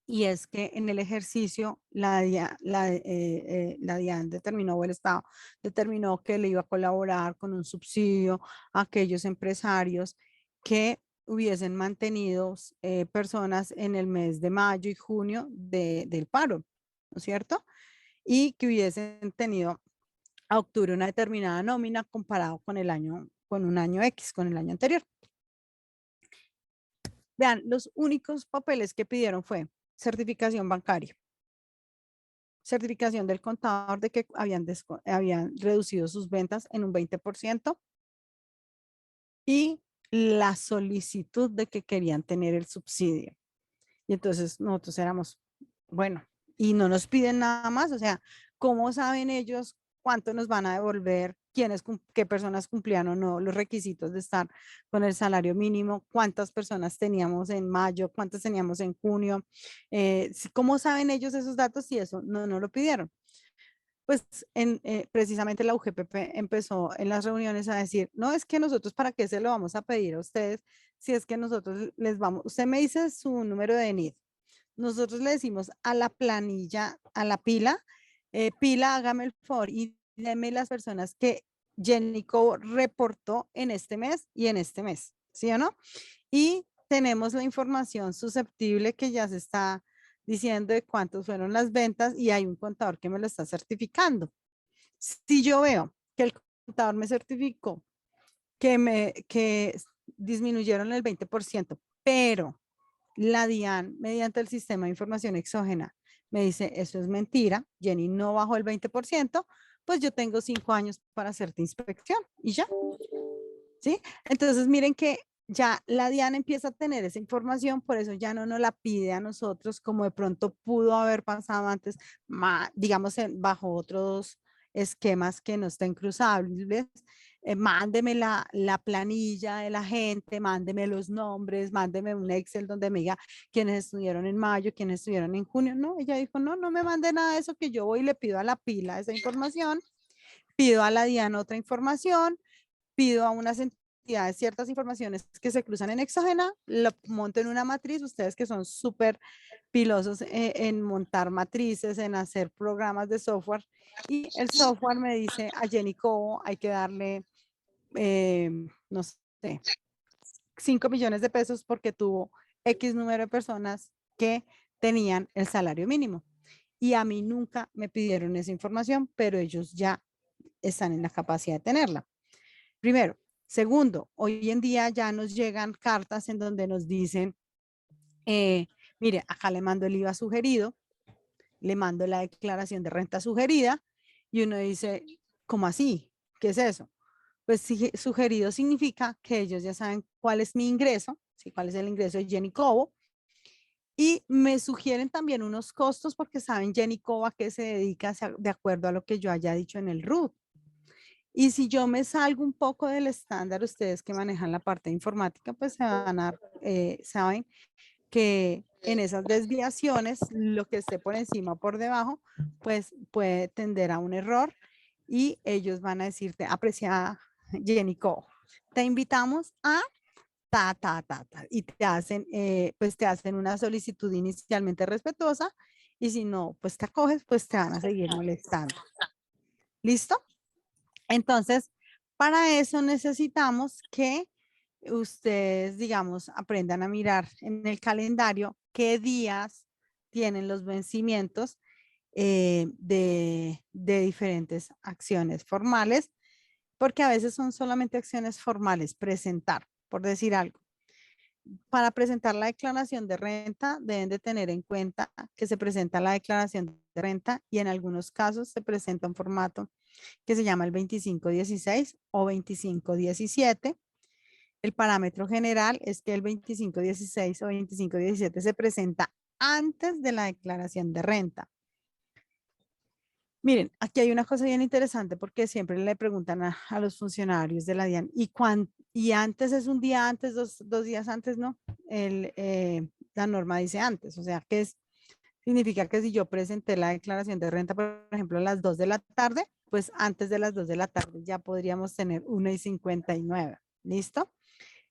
y es que en el ejercicio la DIAN determinó, o el Estado determinó que le iba a colaborar con un subsidio a aquellos empresarios que hubiesen mantenido personas en el mes de mayo y junio del paro, ¿no es cierto? Y que hubiesen tenido a octubre una determinada nómina comparado con con un año X, con el año anterior. Vean, los únicos papeles que pidieron fue certificación bancaria, certificación del contador de que habían reducido sus ventas en un 20% y la solicitud de que querían tener el subsidio. Y entonces nosotros éramos, bueno, y no nos piden nada más, o sea, ¿cómo saben ellos cuánto nos van a devolver? ¿Qué personas cumplían o no los requisitos de estar con el salario mínimo? ¿Cuántas personas teníamos en mayo? ¿Cuántas teníamos en junio? ¿Cómo saben ellos esos datos si eso no lo pidieron? Pues precisamente la UGPP empezó en las reuniones a decir, no, es que nosotros para qué se lo vamos a pedir a ustedes si es que nosotros les vamos, usted me dice su número de NID, nosotros le decimos a la planilla, a la pila, pila, hágame el favor y deme las personas que Jenny Co reportó en este mes y en este mes, ¿sí o no? Y tenemos la información susceptible que ya se está diciendo de cuántos fueron las ventas y hay un contador que me lo está certificando. Si yo veo que el contador me certificó que disminuyeron el 20%, pero la DIAN, mediante el sistema de información exógena, me dice, eso es mentira, Jenny no bajó el 20%, pues yo tengo 5 años para hacerte inspección y ya. ¿Sí? Entonces miren que ya la DIAN empieza a tener esa información, por eso ya no nos la pide a nosotros como de pronto pudo haber pasado antes, digamos bajo otros esquemas que no estén cruzables, mándeme la planilla de la gente, mándeme los nombres, mándeme un Excel donde me diga quiénes estuvieron en mayo, quiénes estuvieron en junio. No, ella dijo, no, no me mande nada de eso, que yo voy y le pido a la pila esa información, pido a la DIAN otra información, pido a unas entidades ciertas informaciones que se cruzan en Exógena, lo monto en una matriz, ustedes que son súper pilosos en montar matrices, en hacer programas de software, y el software me dice a Jenny Cobo hay que darle, no sé, 5 millones de pesos porque tuvo X número de personas que tenían el salario mínimo. Y a mí nunca me pidieron esa información, pero ellos ya están en la capacidad de tenerla. Primero. Segundo, hoy en día ya nos llegan cartas en donde nos dicen, mire, acá le mando el IVA sugerido, le mando la declaración de renta sugerida, y uno dice, ¿cómo así? ¿Qué es eso? Pues sugerido significa que ellos ya saben cuál es mi ingreso, ¿sí? Cuál es el ingreso de Jenny Cobo, y me sugieren también unos costos porque saben Jenny Cobo a qué se dedica de acuerdo a lo que yo haya dicho en el RUT. Y si yo me salgo un poco del estándar, ustedes que manejan la parte de informática, pues se van a, saben que en esas desviaciones, lo que esté por encima o por debajo, pues puede tender a un error y ellos van a decirte, apreciada Jenny Co, te invitamos a y te hacen, pues te hacen una solicitud inicialmente respetuosa, y si no, pues te acoges, pues te van a seguir molestando. ¿Listo? Entonces, para eso necesitamos que ustedes, digamos, aprendan a mirar en el calendario qué días tienen los vencimientos de diferentes acciones formales, porque a veces son solamente acciones formales, presentar, por decir algo. Para presentar la declaración de renta, deben de tener en cuenta que se presenta la declaración de renta y en algunos casos se presenta un formato que se llama el 2516 o 2517. El parámetro general es que el 2516 o 2517 se presenta antes de la declaración de renta. Miren, aquí hay una cosa bien interesante porque siempre le preguntan a los funcionarios de la DIAN, ¿y antes es un día antes, dos días antes? No, la norma dice antes, o sea, significa que si yo presenté la declaración de renta, por ejemplo, a las 2 de la tarde, pues antes de las 2 de la tarde ya podríamos tener 1:59, ¿listo?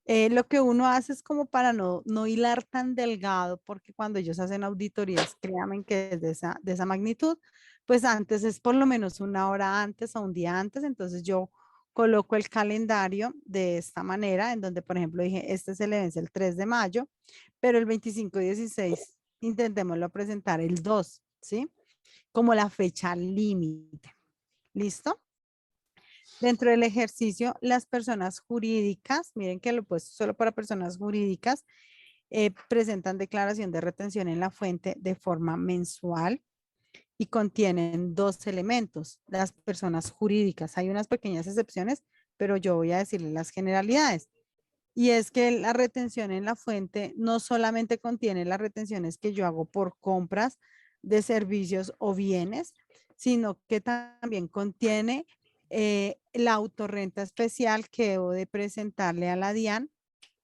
Lo que uno hace es como para no hilar tan delgado, porque cuando ellos hacen auditorías, créanme que es de esa magnitud, pues antes es por lo menos una hora antes o un día antes, entonces yo coloco el calendario de esta manera, en donde, por ejemplo, dije, este se le vence el 3 de mayo, pero el 25/16 intentémoslo presentar el 2, ¿sí? Como la fecha límite. ¿Listo? Dentro del ejercicio, las personas jurídicas, miren que lo he puesto solo para personas jurídicas, presentan declaración de retención en la fuente de forma mensual y contienen 2 elementos. Las personas jurídicas, hay unas pequeñas excepciones, pero yo voy a decirles las generalidades. Y es que la retención en la fuente no solamente contiene las retenciones que yo hago por compras de servicios o bienes, sino que también contiene la autorrenta especial que debo de presentarle a la DIAN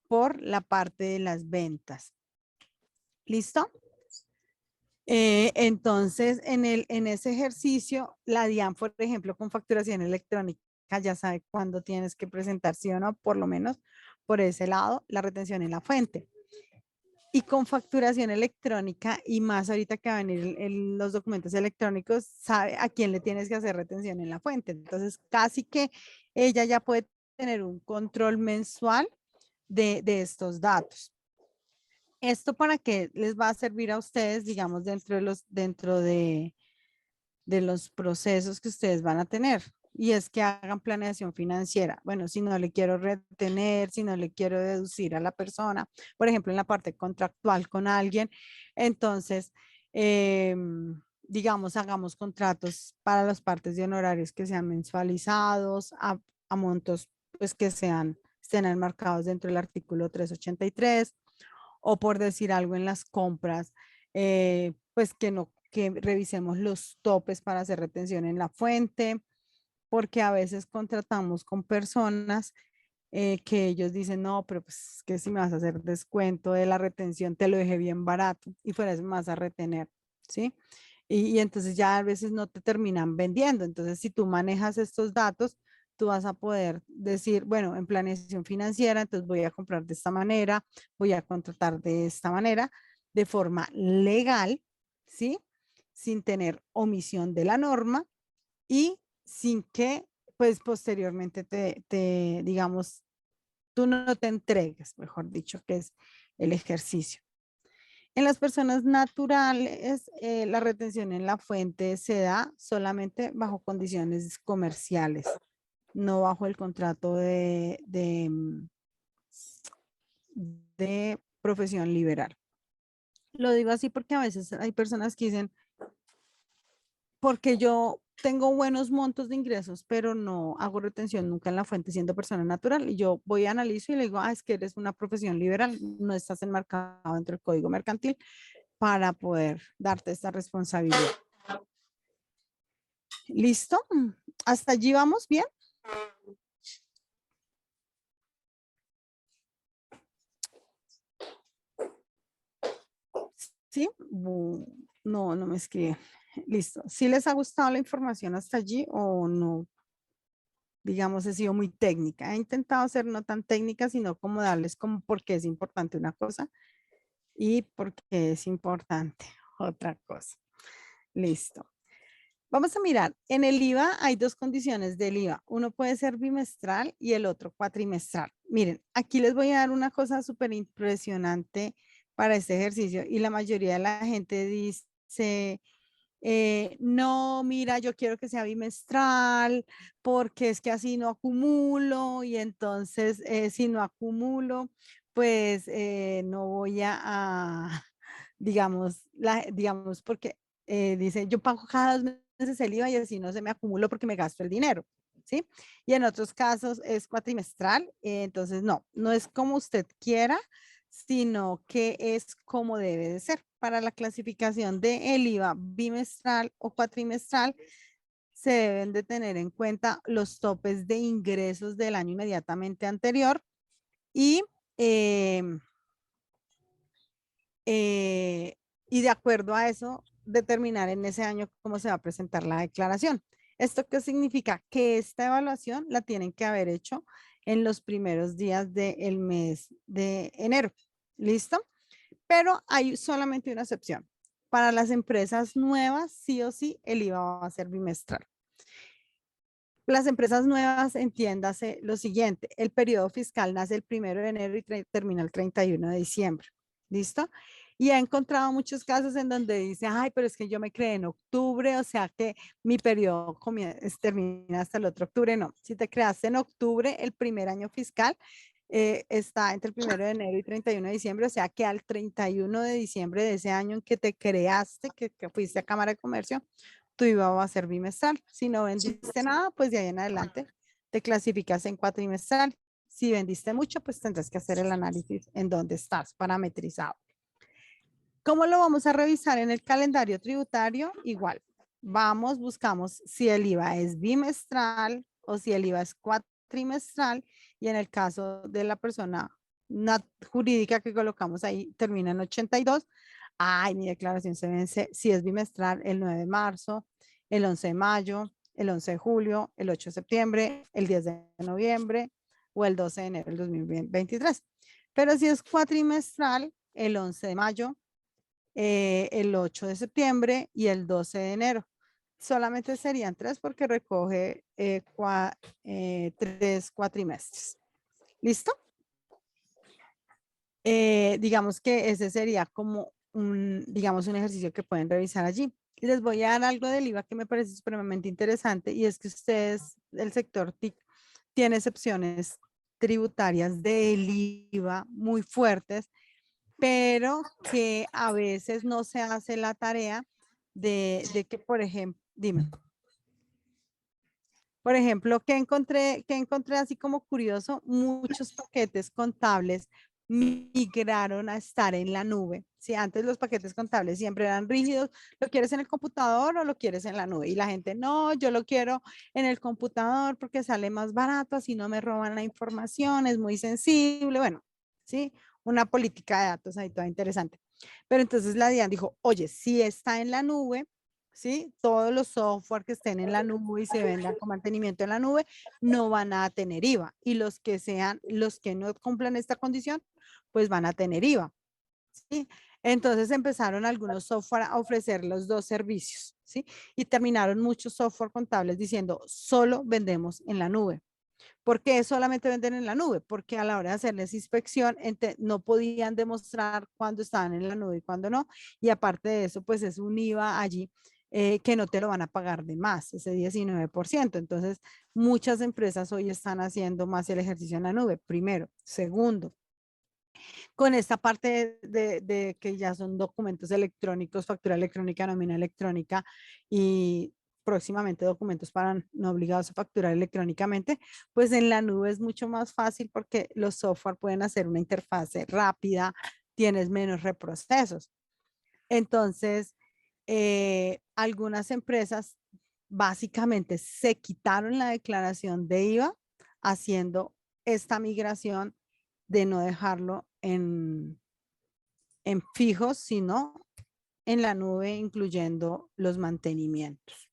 por la parte de las ventas. ¿Listo? Entonces, en ese ejercicio, la DIAN, por ejemplo, con facturación electrónica, ya sabe cuándo tienes que presentar, sí o no, por lo menos por ese lado, la retención en la fuente. Y con facturación electrónica, y más ahorita que van a venir los documentos electrónicos, sabe a quién le tienes que hacer retención en la fuente. Entonces, casi que ella ya puede tener un control mensual de estos datos. ¿Esto para qué les va a servir a ustedes, digamos, dentro de los procesos que ustedes van a tener? Y es que hagan planeación financiera. Bueno, si no le quiero retener, si no le quiero deducir a la persona, por ejemplo, en la parte contractual con alguien, entonces, digamos, hagamos contratos para las partes de honorarios que sean mensualizados a montos pues que estén enmarcados dentro del artículo 383, o por decir algo en las compras, pues que revisemos los topes para hacer retención en la fuente. porque a veces contratamos con personas que ellos dicen, no, pero pues que si me vas a hacer descuento de la retención, te lo dejé bien barato y fuera eso me vas a retener, ¿sí? Y entonces ya a veces no te terminan vendiendo. Entonces, si tú manejas estos datos, tú vas a poder decir, bueno, en planeación financiera, entonces voy a comprar de esta manera, voy a contratar de esta manera, de forma legal, ¿sí? Sin tener omisión de la norma y sin que, pues, posteriormente digamos, tú no te entregues, mejor dicho, que es el ejercicio. En las personas naturales, la retención en la fuente se da solamente bajo condiciones comerciales, no bajo el contrato de profesión liberal. Lo digo así porque a veces hay personas que dicen, porque yo tengo buenos montos de ingresos, pero no hago retención nunca en la fuente siendo persona natural. Y yo voy a analizo y le digo, es que eres una profesión liberal, no estás enmarcado dentro del código mercantil para poder darte esta responsabilidad. ¿Listo? ¿Hasta allí vamos bien? ¿Sí? No, no me escribe. Listo. ¿Sí les ha gustado la información hasta allí o no? Digamos, he sido muy técnica. He intentado ser no tan técnica, sino como darles como por qué es importante una cosa y por qué es importante otra cosa. Listo. Vamos a mirar, en el IVA hay dos condiciones del IVA. Uno puede ser bimestral y el otro cuatrimestral. Miren, aquí les voy a dar una cosa súper impresionante para este ejercicio y la mayoría de la gente dice, no, mira, yo quiero que sea bimestral porque es que así no acumulo y entonces si no acumulo, pues no voy digamos, digamos, porque dice, yo pago cada 2 meses el IVA y así no se me acumuló porque me gasto el dinero, ¿sí? Y en otros casos es cuatrimestral, entonces no, no es como usted quiera, sino que es como debe de ser. Para la clasificación de el IVA bimestral o cuatrimestral, se deben de tener en cuenta los topes de ingresos del año inmediatamente anterior y em, y de acuerdo a eso, determinar en ese año cómo se va a presentar la declaración. ¿Esto qué significa? Que esta evaluación la tienen que haber hecho en los primeros días del mes de enero. ¿Listo? Pero hay solamente una excepción. Para las empresas nuevas, sí o sí, el IVA va a ser bimestral. Las empresas nuevas, entiéndase lo siguiente, el periodo fiscal nace el 1 de enero y termina el 31 de diciembre. ¿Listo? Y he encontrado muchos casos en donde dice, ay, pero es que yo me creé en octubre, o sea que mi periodo termina hasta el otro octubre. No, si te creaste en octubre, el primer año fiscal está entre el 1 de enero y 31 de diciembre, o sea que al 31 de diciembre de ese año en que te creaste, que fuiste a Cámara de Comercio, tu IVA va a ser bimestral. Si no vendiste nada, pues de ahí en adelante te clasificas en cuatrimestral. Si vendiste mucho, pues tendrás que hacer el análisis en dónde estás parametrizado. ¿Cómo lo vamos a revisar en el calendario tributario? Igual, vamos, buscamos si el IVA es bimestral o si el IVA es cuatrimestral y en el caso de la persona jurídica que colocamos ahí termina en 82. Ay, mi declaración se vence si es bimestral el 9 de marzo, el 11 de mayo, el 11 de julio, el 8 de septiembre, el 10 de noviembre o el 12 de enero del 2023. Pero si es cuatrimestral, el 11 de mayo, el 8 de septiembre y el 12 de enero. Solamente serían 3 porque recoge 3 cuatrimestres. ¿Listo? Digamos que ese sería como digamos, un ejercicio que pueden revisar allí. Les voy a dar algo del IVA que me parece supremamente interesante y es que ustedes, el sector TIC, tiene excepciones tributarias del IVA muy fuertes, pero que a veces no se hace la tarea de que, por ejemplo, dime. Por ejemplo, que encontré así como curioso, muchos paquetes contables migraron a estar en la nube. Si antes los paquetes contables siempre eran rígidos, ¿lo quieres en el computador o lo quieres en la nube? Y la gente, no, yo lo quiero en el computador porque sale más barato, así no me roban la información, es muy sensible. Bueno, ¿sí? Una política de datos ahí toda interesante. Pero entonces la DIAN dijo, oye, si está en la nube, ¿sí? Todos los software que estén en la nube y se vendan con mantenimiento en la nube no van a tener IVA. Y los que no cumplan esta condición, pues van a tener IVA. ¿Sí? Entonces empezaron algunos software a ofrecer los dos servicios, ¿sí? Y terminaron muchos software contables diciendo, solo vendemos en la nube. ¿Por qué solamente venden en la nube? Porque a la hora de hacerles inspección no podían demostrar cuándo estaban en la nube y cuándo no. Y aparte de eso, pues es un IVA allí que no te lo van a pagar de más, ese 19%. Entonces, muchas empresas hoy están haciendo más el ejercicio en la nube, primero. Segundo, con esta parte de que ya son documentos electrónicos, factura electrónica, nómina electrónica y próximamente documentos para no obligados a facturar electrónicamente, pues en la nube es mucho más fácil porque los software pueden hacer una interfase rápida, tienes menos reprocesos. Entonces, algunas empresas básicamente se quitaron la declaración de IVA haciendo esta migración de no dejarlo en fijos, sino en la nube, incluyendo los mantenimientos.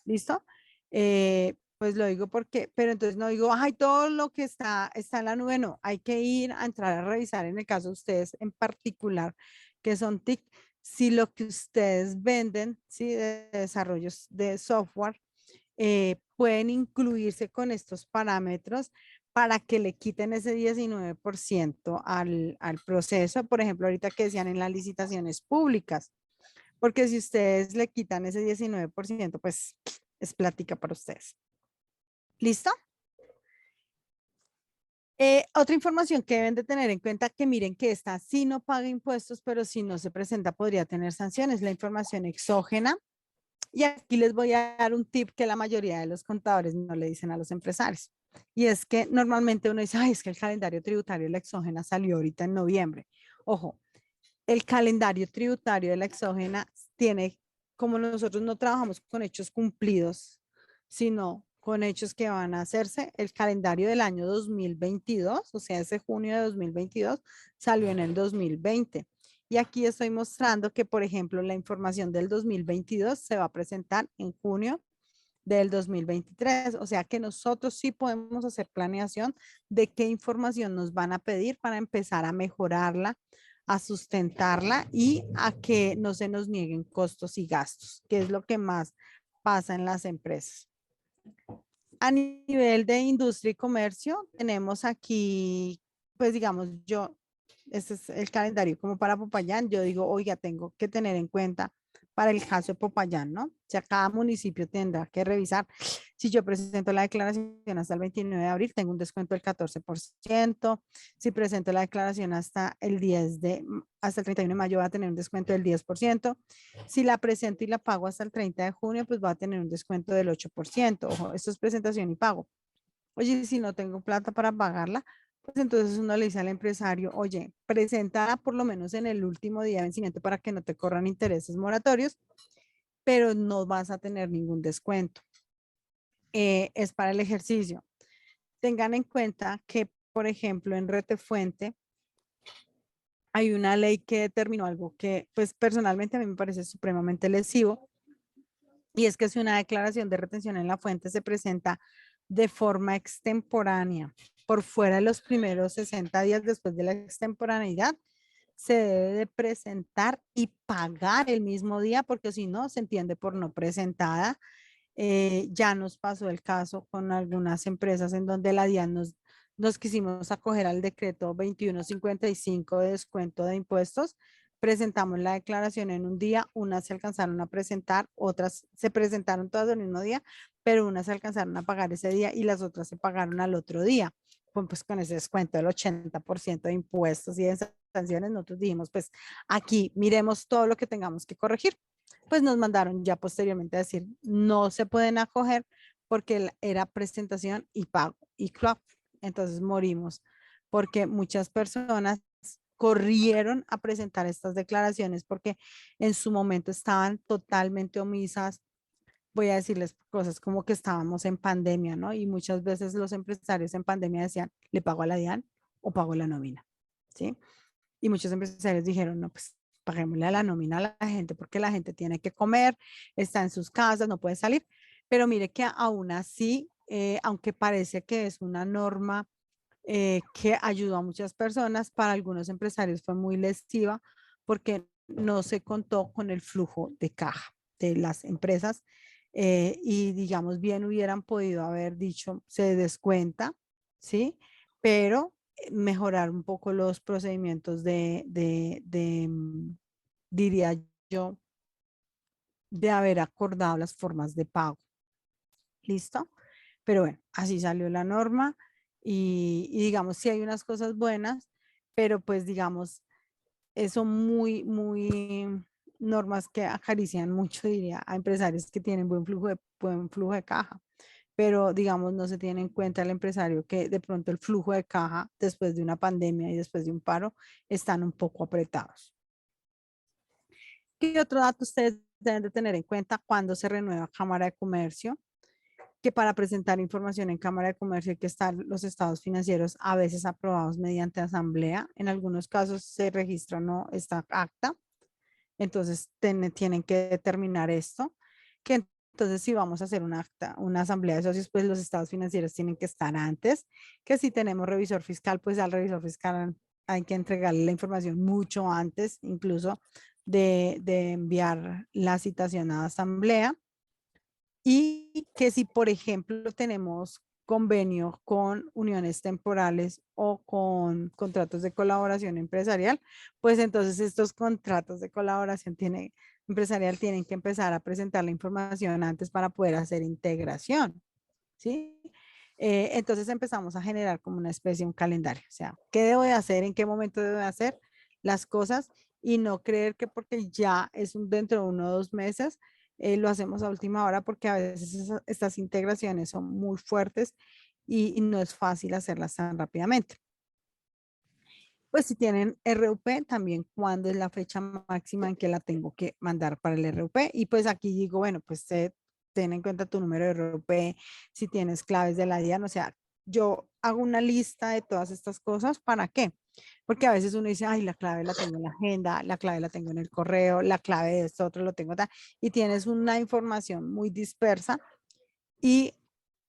¿Listo? Pues lo digo porque, pero entonces no digo, ay, todo lo que está en la nube, no. Hay que ir a entrar a revisar en el caso de ustedes en particular, que son TIC, si lo que ustedes venden, ¿sí? De desarrollos de software, pueden incluirse con estos parámetros para que le quiten ese 19% al proceso, por ejemplo, ahorita que decían en las licitaciones públicas, porque si ustedes le quitan ese 19%, pues es plática para ustedes. ¿Listo? Otra información que deben de tener en cuenta, que miren que esta sí no paga impuestos, pero si no se presenta podría tener sanciones, la información exógena. Y aquí les voy a dar un tip que la mayoría de los contadores no le dicen a los empresarios. Y es que normalmente uno dice, ay, es que el calendario tributario de la exógena salió ahorita en noviembre. Ojo, el calendario tributario de la exógena tiene, como nosotros no trabajamos con hechos cumplidos, sino con hechos que van a hacerse, el calendario del año 2022, o sea, ese junio de 2022, salió en el 2020. Y aquí estoy mostrando que, por ejemplo, la información del 2022 se va a presentar en junio del 2023. O sea que nosotros sí podemos hacer planeación de qué información nos van a pedir para empezar a mejorarla, a sustentarla y a que no se nos nieguen costos y gastos, que es lo que más pasa en las empresas. A nivel de industria y comercio, tenemos aquí, pues digamos, este es el calendario como para Popayán. Yo digo, oiga, tengo que tener en cuenta para el caso de Popayán, ¿no? O sea, cada municipio tendrá que revisar. Si yo presento la declaración hasta el 29 de abril, tengo un descuento del 14%. Si presento la declaración hasta el 31 de mayo, va a tener un descuento del 10%. Si la presento y la pago hasta el 30 de junio, pues va a tener un descuento del 8%. Ojo, esto es presentación y pago. Oye, si no tengo plata para pagarla, pues entonces uno le dice al empresario, oye, preséntala por lo menos en el último día de vencimiento para que no te corran intereses moratorios, pero no vas a tener ningún descuento. Es para el ejercicio. Tengan en cuenta que, por ejemplo, en Retefuente hay una ley que determinó algo que, pues personalmente a mí me parece supremamente lesivo, y es que si una declaración de retención en la fuente se presenta de forma extemporánea por fuera de los primeros 60 días después de la extemporaneidad, se debe de presentar y pagar el mismo día, porque si no, se entiende por no presentada. Ya nos pasó el caso con algunas empresas en donde la DIAN nos quisimos acoger al decreto 2155 de descuento de impuestos. Presentamos la declaración en un día, unas se alcanzaron a presentar, otras se presentaron todas el mismo día, pero unas se alcanzaron a pagar ese día y las otras se pagaron al otro día. Pues con ese descuento del 80% de impuestos y de sanciones, nosotros dijimos, pues aquí miremos todo lo que tengamos que corregir. Pues nos mandaron ya posteriormente a decir, no se pueden acoger porque era presentación y pago. Y claro, entonces morimos porque muchas personas corrieron a presentar estas declaraciones porque en su momento estaban totalmente omisas. Voy a decirles cosas como que estábamos en pandemia, ¿no? Y muchas veces los empresarios en pandemia decían, ¿le pago a la DIAN o pago la nómina? ¿Sí? Y muchos empresarios dijeron, no, pues paguémosle a la nómina a la gente porque la gente tiene que comer, está en sus casas, no puede salir. Pero mire que aún así, aunque parece que es una norma que ayudó a muchas personas, para algunos empresarios fue muy lesiva porque no se contó con el flujo de caja de las empresas y digamos bien hubieran podido haber dicho se descuenta, ¿sí? Pero mejorar un poco los procedimientos diría yo, de haber acordado las formas de pago. ¿Listo? Pero bueno, así salió la norma y digamos, sí hay unas cosas buenas, pero pues digamos, son muy normas que acarician mucho, diría, a empresarios que tienen buen flujo de caja. Pero digamos, no se tiene en cuenta el empresario que de pronto el flujo de caja después de una pandemia y después de un paro están un poco apretados. ¿Qué otro dato ustedes deben de tener en cuenta cuando se renueva Cámara de Comercio? Que para presentar información en Cámara de Comercio hay que estar los estados financieros a veces aprobados mediante asamblea. En algunos casos se registra no esta acta. Entonces tienen que determinar esto. Que entonces si vamos a hacer una acta, una asamblea de socios, pues los estados financieros tienen que estar antes. Que si tenemos revisor fiscal, pues al revisor fiscal hay que entregarle la información mucho antes, incluso de enviar la citación a asamblea. Y que si, por ejemplo, tenemos convenio con uniones temporales o con contratos de colaboración empresarial, pues entonces estos contratos de colaboración empresarial tienen que empezar a presentar la información antes para poder hacer integración, ¿sí? Entonces empezamos a generar como una especie de un calendario, o sea, ¿qué debo de hacer? ¿En qué momento debo de hacer las cosas? Y no creer que porque ya es dentro de 1 o 2 meses, lo hacemos a última hora porque a veces estas integraciones son muy fuertes y no es fácil hacerlas tan rápidamente. Pues si tienen RUP, también cuándo es la fecha máxima en que la tengo que mandar para el RUP. Y pues aquí digo, bueno, pues ten en cuenta tu número de RUP, si tienes claves de la DIAN, o sea, yo hago una lista de todas estas cosas, ¿para qué? Porque a veces uno dice, ay, la clave la tengo en la agenda, la clave la tengo en el correo, la clave de esto otro lo tengo, y tienes una información muy dispersa y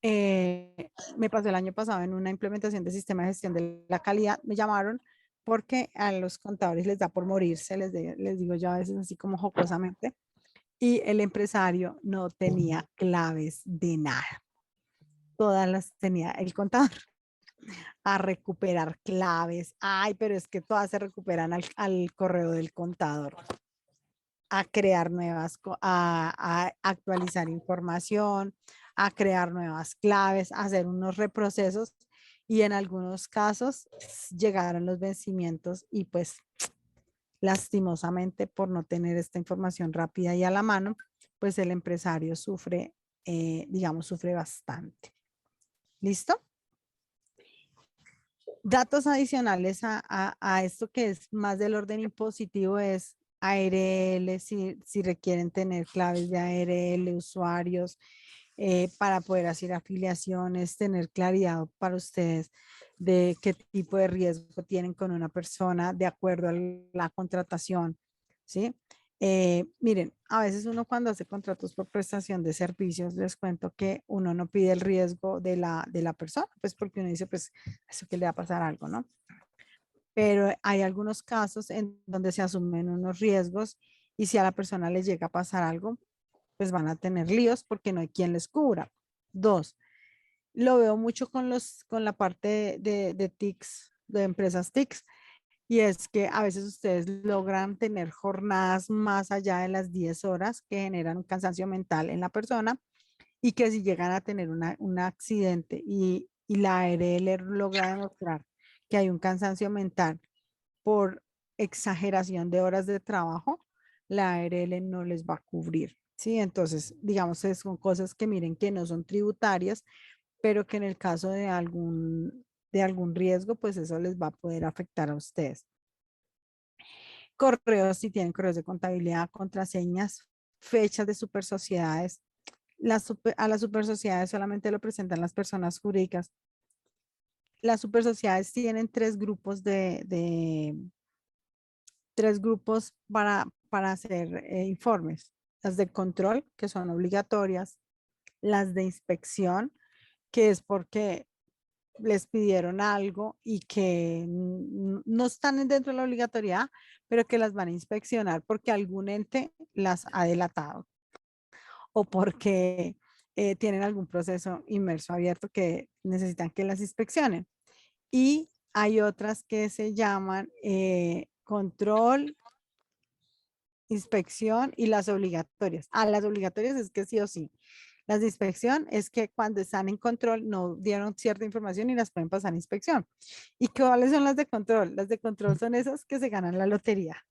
me pasó el año pasado en una implementación de sistema de gestión de la calidad, me llamaron porque a los contadores les da por morirse, les digo yo a veces así como jocosamente, y el empresario no tenía claves de nada, todas las tenía el contador. A recuperar claves, ay, pero es que todas se recuperan al correo del contador, a crear nuevas, a actualizar información, a crear nuevas claves, a hacer unos reprocesos y en algunos casos llegaron los vencimientos y pues lastimosamente por no tener esta información rápida y a la mano, pues el empresario sufre, digamos, sufre bastante. ¿Listo? Datos adicionales a esto que es más del orden impositivo es ARL, si requieren tener claves de ARL, usuarios, para poder hacer afiliaciones, tener claridad para ustedes de qué tipo de riesgo tienen con una persona de acuerdo a la contratación, ¿sí? Miren, a veces uno cuando hace contratos por prestación de servicios, les cuento que uno no pide el riesgo de la persona, pues porque uno dice, pues, eso que le va a pasar algo, ¿no? Pero hay algunos casos en donde se asumen unos riesgos y si a la persona le llega a pasar algo, pues van a tener líos porque no hay quien les cubra. Dos, lo veo mucho con la parte de TICs, de empresas TICs, y es que a veces ustedes logran tener jornadas más allá de las 10 horas que generan un cansancio mental en la persona y que si llegan a tener un accidente y la ARL logra demostrar que hay un cansancio mental por exageración de horas de trabajo, la ARL no les va a cubrir. Sí, entonces, digamos, son cosas que miren que no son tributarias, pero que en el caso de de algún riesgo, pues eso les va a poder afectar a ustedes. Correos, si tienen correos de contabilidad, contraseñas, fechas de super sociedades. A las super sociedades solamente lo presentan las personas jurídicas. Las super sociedades tienen tres grupos para hacer informes. Las de control, que son obligatorias. Las de inspección, que es porque les pidieron algo y que no están dentro de la obligatoriedad, pero que las van a inspeccionar porque algún ente las ha delatado o porque tienen algún proceso inmerso abierto que necesitan que las inspeccionen. Y hay otras que se llaman control, inspección y las obligatorias. Las obligatorias es que sí o sí. Las de inspección es que cuando están en control no dieron cierta información y las pueden pasar a inspección. ¿Y cuáles son las de control? Las de control son esas que se ganan la lotería.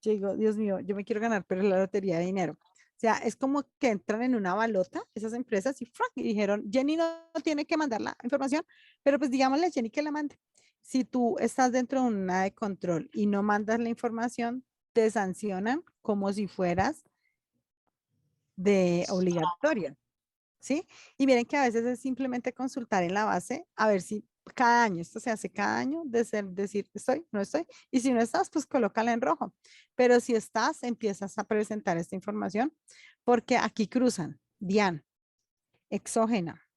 Yo digo, Dios mío, yo me quiero ganar, pero la lotería de dinero. O sea, es como que entran en una balota esas empresas y dijeron, Jenny no tiene que mandar la información, pero pues digámosle a Jenny que la mande. Si tú estás dentro de una de control y no mandas la información, te sancionan como si fueras de obligatoria. ¿Sí? Y miren que a veces es simplemente consultar en la base a ver si cada año, esto se hace cada año, decir estoy, no estoy, y si no estás, pues colócala en rojo. Pero si estás, empiezas a presentar esta información, porque aquí cruzan DIAN, Exógena,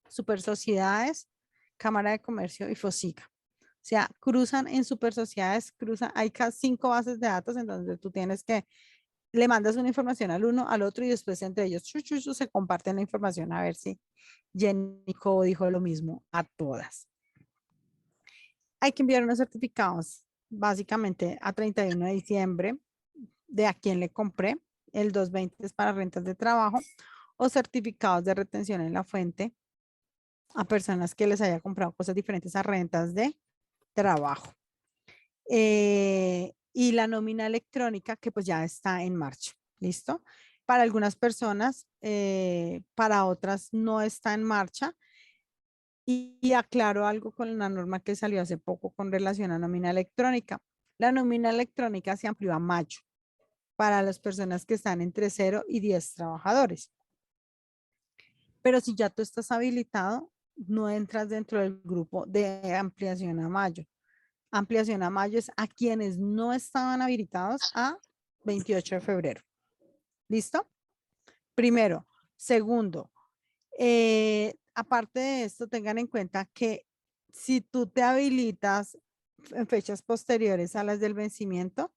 Super Sociedades, Cámara de Comercio y FOSICA. O sea, cruzan en super sociedades, hay casi 5 bases de datos en donde tú tienes que le mandas una información al uno, al otro y después entre ellos se comparten la información a ver si Jenny Co dijo lo mismo a todas. Hay que enviar unos certificados básicamente a 31 de diciembre de a quién le compré. El 220 es para rentas de trabajo o certificados de retención en la fuente a personas que les haya comprado cosas diferentes a rentas de trabajo. Y la nómina electrónica que pues ya está en marcha. ¿Listo? Para algunas personas, para otras no está en marcha. Y aclaro algo con la norma que salió hace poco con relación a nómina electrónica. La nómina electrónica se amplió a mayo para las personas que están entre 0 y 10 trabajadores. Pero si ya tú estás habilitado, no entras dentro del grupo de ampliación a mayo. Ampliación a mayo es a quienes no estaban habilitados a 28 de febrero. ¿Listo? Primero. Segundo, aparte de esto, tengan en cuenta que si tú te habilitas en fechas posteriores a las del vencimiento,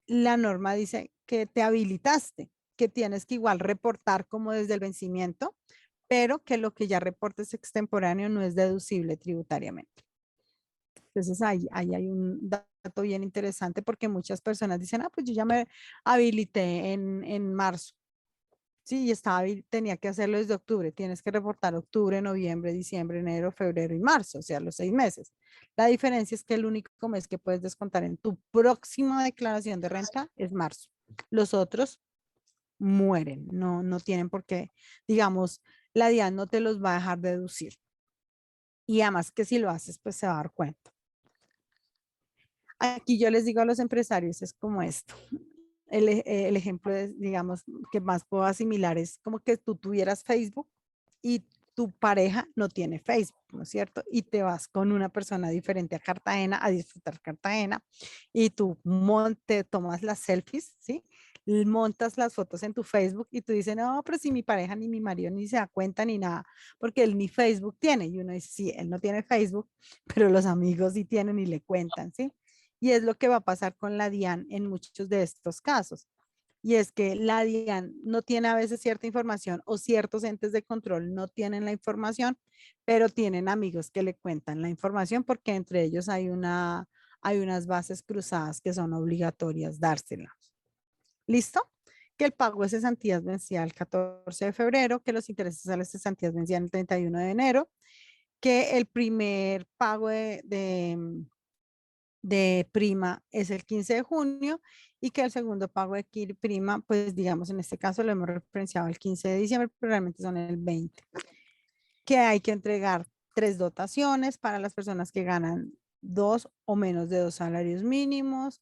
la norma dice que te habilitaste, que tienes que igual reportar como desde el vencimiento, pero que lo que ya reportes extemporáneo no es deducible tributariamente. Entonces ahí hay un dato bien interesante porque muchas personas dicen, pues yo ya me habilité en marzo. Sí, y tenía que hacerlo desde octubre. Tienes que reportar octubre, noviembre, diciembre, enero, febrero y marzo, o sea, los 6 meses. La diferencia es que el único mes que puedes descontar en tu próxima declaración de renta es marzo. Los otros mueren, no tienen por qué, digamos, la DIAN no te los va a dejar deducir. Y además que si lo haces, pues se va a dar cuenta. Aquí yo les digo a los empresarios, es como esto. El ejemplo, digamos, que más puedo asimilar es como que tú tuvieras Facebook y tu pareja no tiene Facebook, ¿no es cierto? Y te vas con una persona diferente a Cartagena a disfrutar Cartagena y tú tomas las selfies, ¿sí? Montas las fotos en tu Facebook y tú dices, no, pero si mi pareja ni mi marido ni se da cuenta ni nada, porque él ni Facebook tiene. Y uno dice, sí, él no tiene Facebook, pero los amigos sí tienen y le cuentan, ¿sí? Y es lo que va a pasar con la DIAN en muchos de estos casos. Y es que la DIAN no tiene a veces cierta información o ciertos entes de control no tienen la información, pero tienen amigos que le cuentan la información porque entre ellos hay unas bases cruzadas que son obligatorias dárselas. ¿Listo? Que el pago de cesantías vencía el 14 de febrero, que los intereses a las cesantías vencían el 31 de enero, que el primer pago de prima es el 15 de junio y que el segundo pago de prima, pues digamos en este caso lo hemos referenciado el 15 de diciembre, pero realmente son el 20. Que hay que entregar 3 dotaciones para las personas que ganan 2 o menos de 2 salarios mínimos.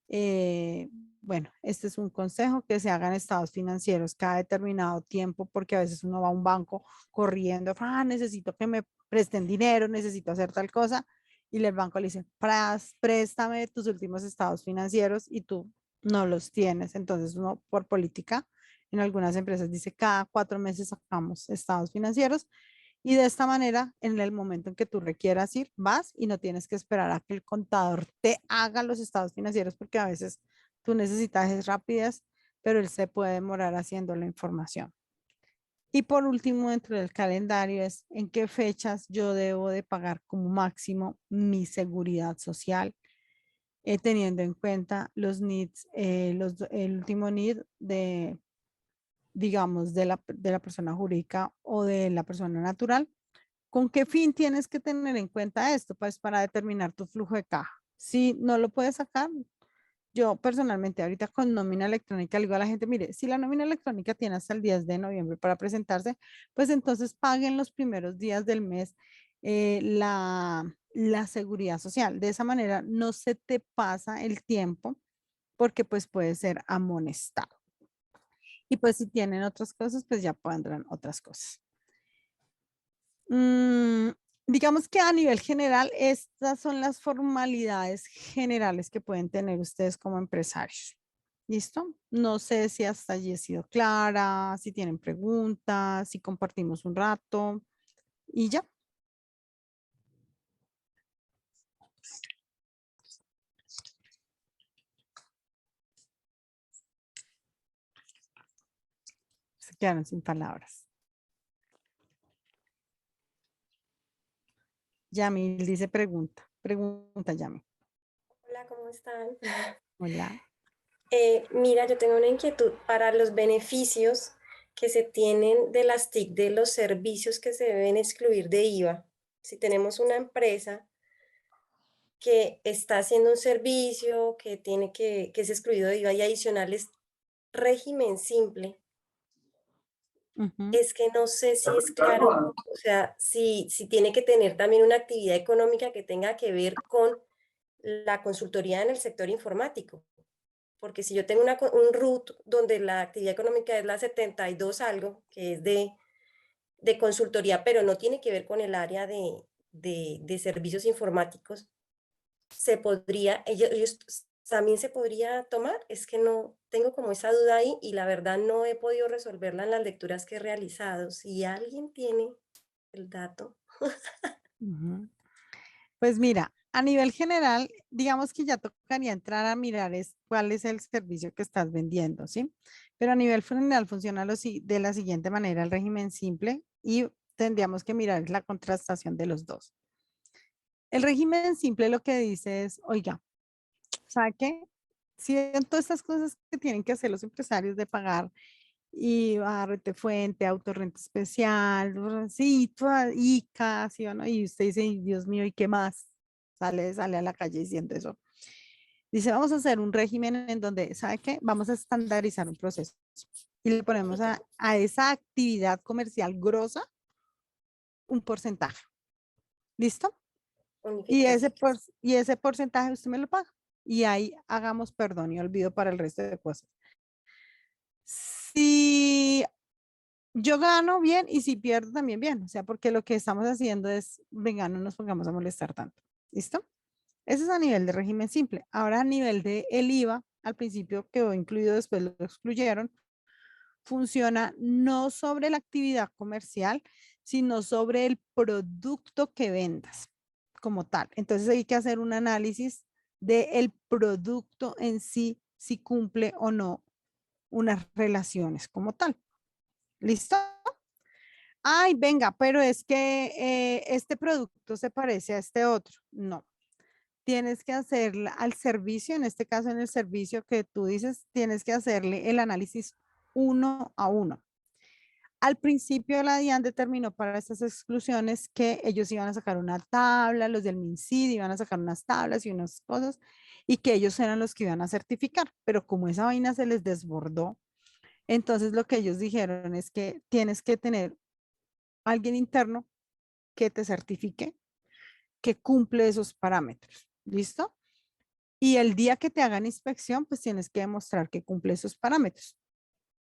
Bueno, este es un consejo, que se hagan estados financieros cada determinado tiempo, porque a veces uno va a un banco corriendo, necesito que me presten dinero, necesito hacer tal cosa, y el banco le dice, préstame tus últimos estados financieros y tú no los tienes. Entonces uno por política en algunas empresas dice cada 4 meses sacamos estados financieros y de esta manera en el momento en que tú requieras ir, vas y no tienes que esperar a que el contador te haga los estados financieros porque a veces tú necesitas rapidez, pero él se puede demorar haciendo la información. Y por último, dentro del calendario es en qué fechas yo debo de pagar como máximo mi seguridad social, teniendo en cuenta los needs, el último need de, digamos, de la persona jurídica o de la persona natural. ¿Con qué fin tienes que tener en cuenta esto? Pues para determinar tu flujo de caja. Si no lo puedes sacar, yo personalmente ahorita con nómina electrónica le digo a la gente, mire, si la nómina electrónica tiene hasta el 10 de noviembre para presentarse, pues entonces paguen los primeros días del mes la seguridad social. De esa manera no se te pasa el tiempo porque pues puede ser amonestado. Y pues si tienen otras cosas, pues ya pondrán otras cosas. Digamos que a nivel general, estas son las formalidades generales que pueden tener ustedes como empresarios. ¿Listo? No sé si hasta allí he sido clara, si tienen preguntas, si compartimos un rato y ya. Se quedaron sin palabras. Yami dice pregunta. Pregunta, Yami. Hola, ¿cómo están? Hola. Mira, yo tengo una inquietud para los beneficios que se tienen de las TIC de los servicios que se deben excluir de IVA. Si tenemos una empresa que está haciendo un servicio que tiene que es excluido de IVA y adicionales régimen simple, es que no sé si es claro, o sea, si tiene que tener también una actividad económica que tenga que ver con la consultoría en el sector informático. Porque si yo tengo un RUT donde la actividad económica es la 72 algo, que es de consultoría, pero no tiene que ver con el área de servicios informáticos, se podría, ellos también se podría tomar. Es que no, tengo como esa duda ahí y la verdad no he podido resolverla en las lecturas que he realizado. Si alguien tiene el dato. Pues mira, a nivel general, digamos que ya tocaría entrar a mirar cuál es el servicio que estás vendiendo, ¿sí? Pero a nivel general funciona de la siguiente manera, el régimen simple, y tendríamos que mirar la contrastación de los dos. El régimen simple lo que dice es, oiga, ¿sabe qué? Si en todas estas cosas que tienen que hacer los empresarios de pagar IVA, rete fuente, autorrenta especial, sí, ICA, ¿sí o no? Y usted dice, Dios mío, ¿y qué más? Sale a la calle diciendo eso. Dice, vamos a hacer un régimen en donde, ¿sabe qué? Vamos a estandarizar un proceso y le ponemos a esa actividad comercial grosa un porcentaje. ¿Listo? Y ese porcentaje usted me lo paga. Y ahí hagamos perdón y olvido para el resto de cosas. Si yo gano bien y si pierdo también bien, o sea, porque lo que estamos haciendo es, venga, no nos pongamos a molestar tanto. ¿Listo? Ese es a nivel de régimen simple. Ahora a nivel de el IVA, al principio quedó incluido, después lo excluyeron, funciona no sobre la actividad comercial, sino sobre el producto que vendas como tal. Entonces hay que hacer un análisis del producto en sí, si cumple o no unas relaciones como tal. ¿Listo? Ay, venga, pero es que este producto se parece a este otro. No. Tienes que hacer al servicio, en este caso en el servicio que tú dices, tienes que hacerle el análisis uno a uno. Al principio la DIAN determinó para estas exclusiones que ellos iban a sacar una tabla, los del MinCID iban a sacar unas tablas y unas cosas, y que ellos eran los que iban a certificar, pero como esa vaina se les desbordó, entonces lo que ellos dijeron es que tienes que tener alguien interno que te certifique que cumple esos parámetros. ¿Listo? Y el día que te hagan inspección, pues tienes que demostrar que cumple esos parámetros.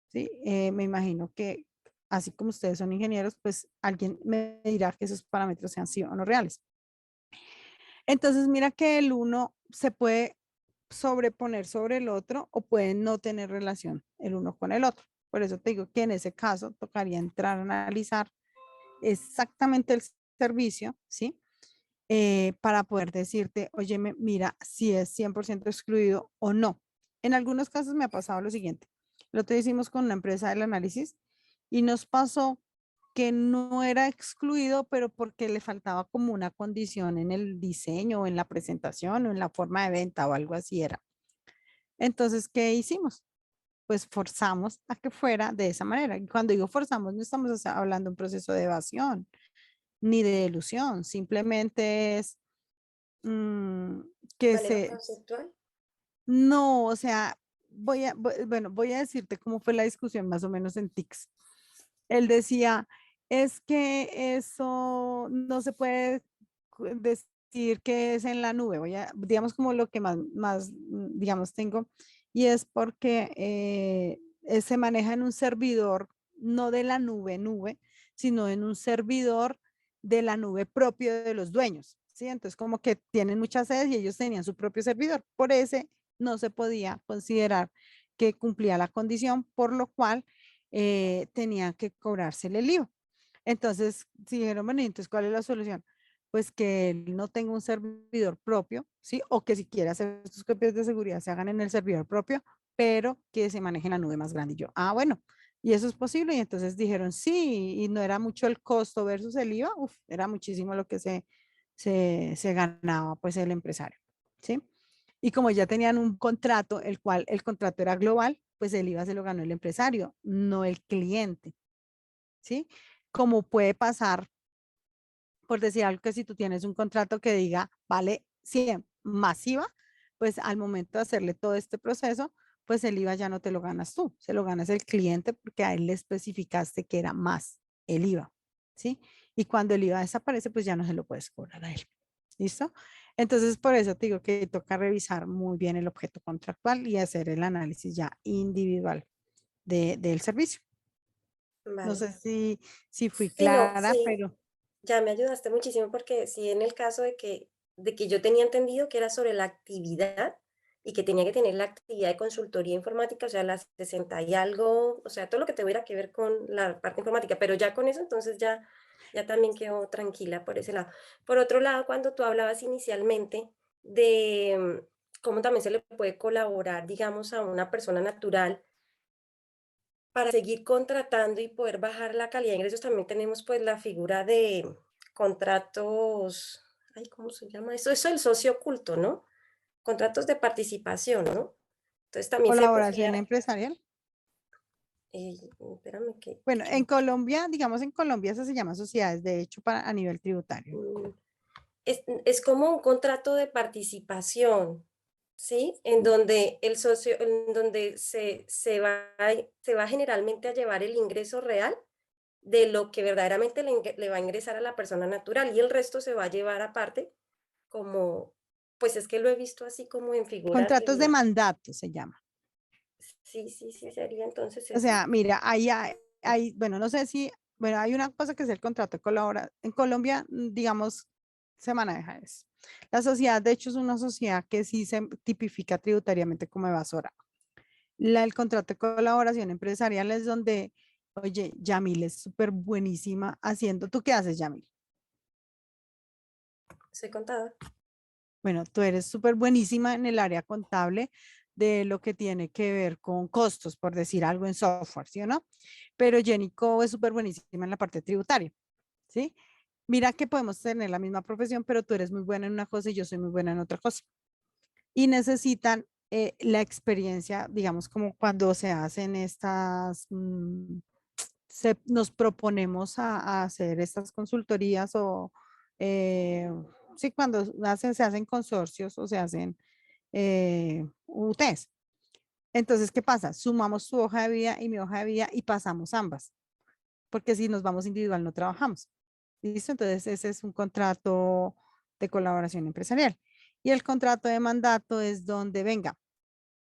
¿Sí? Me imagino que así como ustedes son ingenieros, pues alguien me dirá que esos parámetros sean sí o no reales. Entonces, mira que el uno se puede sobreponer sobre el otro o puede no tener relación el uno con el otro. Por eso te digo que en ese caso tocaría entrar a analizar exactamente el servicio, ¿sí? Para poder decirte, oye, mira, si es 100% excluido o no. En algunos casos me ha pasado lo siguiente. Lo que hicimos con una empresa del análisis y nos pasó que no era excluido, pero porque le faltaba como una condición en el diseño o en la presentación o en la forma de venta o algo así era. Entonces, ¿qué hicimos? Pues forzamos a que fuera de esa manera. Y cuando digo forzamos, no estamos hablando de un proceso de evasión ni de ilusión, simplemente es que Manera conceptual. no, o sea, bueno, voy a decirte cómo fue la discusión más o menos en TICS. Él decía, es que eso no se puede decir que es en la nube, digamos como lo que más digamos, tengo, y es porque se maneja en un servidor, no de la nube, sino en un servidor de la nube propio de los dueños, ¿sí? Entonces como que tienen muchas sedes y ellos tenían su propio servidor, por ese no se podía considerar que cumplía la condición, por lo cual tenía que cobrársele el IVA. Entonces, si dijeron, bueno, entonces, ¿cuál es la solución? Pues que él no tenga un servidor propio, ¿sí? O que si quiere hacer sus copias de seguridad se hagan en el servidor propio, pero que se maneje en la nube más grande. Y yo, bueno, y eso es posible. Y entonces dijeron, sí, y no era mucho el costo versus el IVA, era muchísimo lo que se ganaba pues el empresario, ¿sí? Y como ya tenían un contrato, el cual el contrato era global, pues el IVA se lo ganó el empresario, no el cliente, ¿sí? Como puede pasar, por decir algo, que si tú tienes un contrato que diga vale 100 más IVA, pues al momento de hacerle todo este proceso, pues el IVA ya no te lo ganas tú, se lo ganas el cliente porque a él le especificaste que era más el IVA, ¿sí? Y cuando el IVA desaparece, pues ya no se lo puedes cobrar a él. ¿Listo? Entonces, por eso te digo que toca revisar muy bien el objeto contractual y hacer el análisis ya individual del servicio. No Vale. sé si fui Sí, no, clara, sí, pero ya me ayudaste muchísimo porque sí, en el caso de que yo tenía entendido que era sobre la actividad y que tenía que tener la actividad de consultoría informática, o sea, las 60 y algo, o sea, todo lo que tuviera que ver con la parte informática, pero ya con eso entonces ya también quedo tranquila por ese lado. Por otro lado, cuando tú hablabas inicialmente de cómo también se le puede colaborar, digamos, a una persona natural para seguir contratando y poder bajar la calidad de ingresos, también tenemos pues la figura de contratos, ay, ¿cómo se llama eso? Eso es el socio oculto, ¿no? Contratos de participación, ¿no? Entonces también se colaboración podría, empresarial. espérame Bueno, en Colombia, digamos en Colombia eso se llama sociedades, de hecho, a nivel tributario. mm, es como un contrato de participación, ¿sí? En donde el socio, en donde se va generalmente a llevar el ingreso real de lo que verdaderamente le va a ingresar a la persona natural y el resto se va a llevar aparte como, pues es que lo he visto así como en figuras Contratos de de, mandato se llama. sí, sí, sí, sería entonces O ese. sea, mira, bueno, no sé si, bueno, hay una cosa que es el contrato de colaboración. En Colombia, digamos, se maneja eso. La sociedad, de hecho, es una sociedad que sí se tipifica tributariamente como evasora. El contrato de colaboración empresarial es donde, oye, Yamil es súper buenísima haciendo. ¿Tú qué haces, Yamil? Soy contador. Bueno, tú eres súper buenísima en el área contable de lo que tiene que ver con costos, por decir algo en software, ¿sí o no? Pero Jenny Co es súper buenísima en la parte tributaria, ¿sí? Mira que podemos tener la misma profesión, pero tú eres muy buena en una cosa y yo soy muy buena en otra cosa. Y necesitan la experiencia, digamos, como cuando se hacen estas, nos proponemos a hacer estas consultorías o, sí, cuando se hacen consorcios o se hacen UTs. Entonces, ¿qué pasa? Sumamos tu hoja de vida y mi hoja de vida y pasamos ambas, porque si nos vamos individual no trabajamos. ¿Listo? Entonces ese es un contrato de colaboración empresarial. Y el contrato de mandato es donde, venga,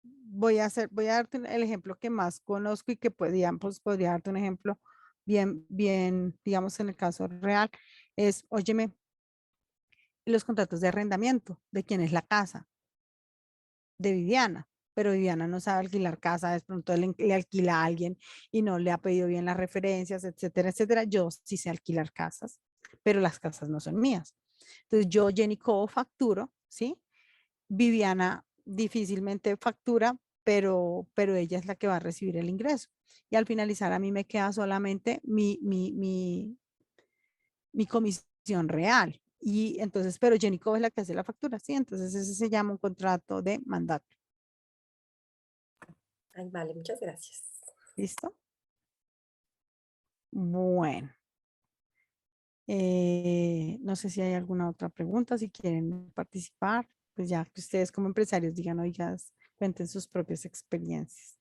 voy a darte el ejemplo que más conozco y que podría darte un ejemplo bien, digamos en el caso real, es, óyeme, los contratos de arrendamiento, de quién es la casa, de Viviana, pero Viviana no sabe alquilar casa, de pronto le alquila a alguien y no le ha pedido bien las referencias, etcétera, etcétera. Yo sí sé alquilar casas, pero las casas no son mías. Entonces yo, Jenny Co, facturo, ¿sí? Viviana difícilmente factura, pero ella es la que va a recibir el ingreso. Y al finalizar a mí me queda solamente mi comisión real. Y entonces, pero Jenny Co es la que hace la factura, ¿sí? Entonces ese se llama un contrato de mandato. Ay, vale, muchas gracias. ¿Listo? Bueno. No sé si hay alguna otra pregunta, si quieren participar, pues ya que ustedes como empresarios digan, oigan, cuenten sus propias experiencias.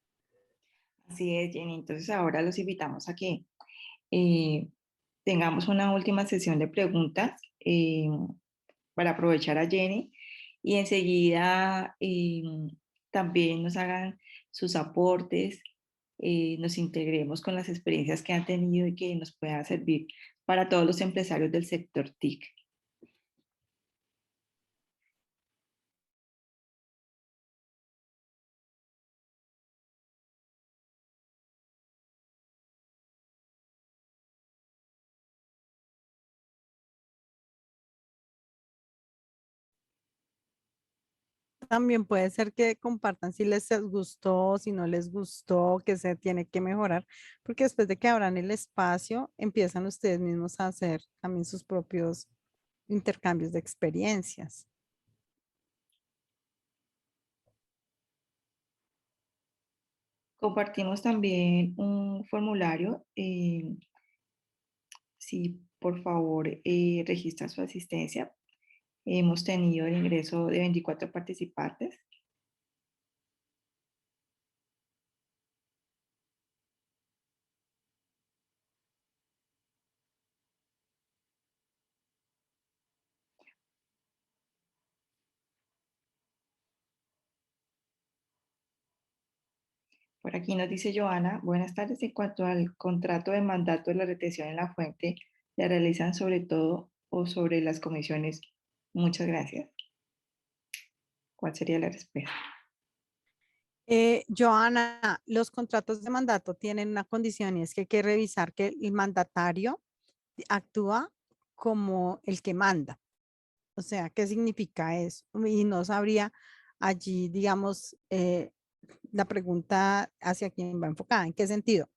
Así es, Jenny. Entonces ahora los invitamos a que eh, tengamos una última sesión de preguntas para aprovechar a Jenny y enseguida también nos hagan sus aportes, nos integremos con las experiencias que han tenido y que nos pueda servir para todos los empresarios del sector TIC. También puede ser que compartan si les gustó, si no les gustó, que se tiene que mejorar, porque después de que abran el espacio, empiezan ustedes mismos a hacer también sus propios intercambios de experiencias. Compartimos también un formulario. Si por favor registra su asistencia. Hemos tenido el ingreso de 24 participantes. Por aquí nos dice Joana, buenas tardes. En cuanto al contrato de mandato de la retención en la fuente, ¿la realizan sobre todo o sobre las comisiones? Muchas gracias. ¿Cuál sería la respuesta? Joana, los contratos de mandato tienen una condición y es que hay que revisar que el mandatario actúa como el que manda. O sea, ¿qué significa eso? Y no sabría allí, digamos, la pregunta hacia quién va enfocada. ¿En qué sentido?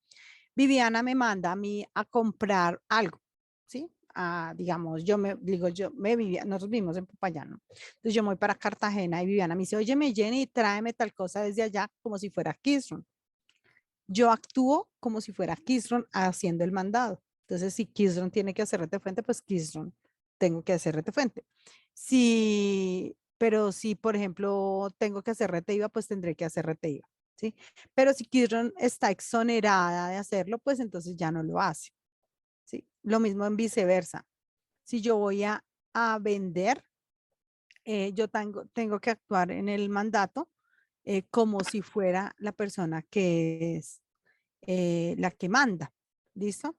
Viviana me manda a mí a comprar algo, ¿sí? Digamos, nosotros vivimos en Popayán, ¿no? Entonces yo me voy para Cartagena y Viviana me dice, oye, Jenny, tráeme tal cosa desde allá como si fuera Kisron. Yo actúo como si fuera Kisron haciendo el mandado. Entonces, si Kisron tiene que hacer rete fuente, pues Kisron tengo que hacer rete fuente. Pero si, por ejemplo, tengo que hacer rete IVA, pues tendré que hacer rete IVA, ¿sí? Pero si Kisron está exonerada de hacerlo, pues entonces ya no lo hace, ¿sí? Lo mismo en viceversa. Si yo voy a vender, yo tengo que actuar en el mandato como si fuera la persona que es la que manda. ¿Listo?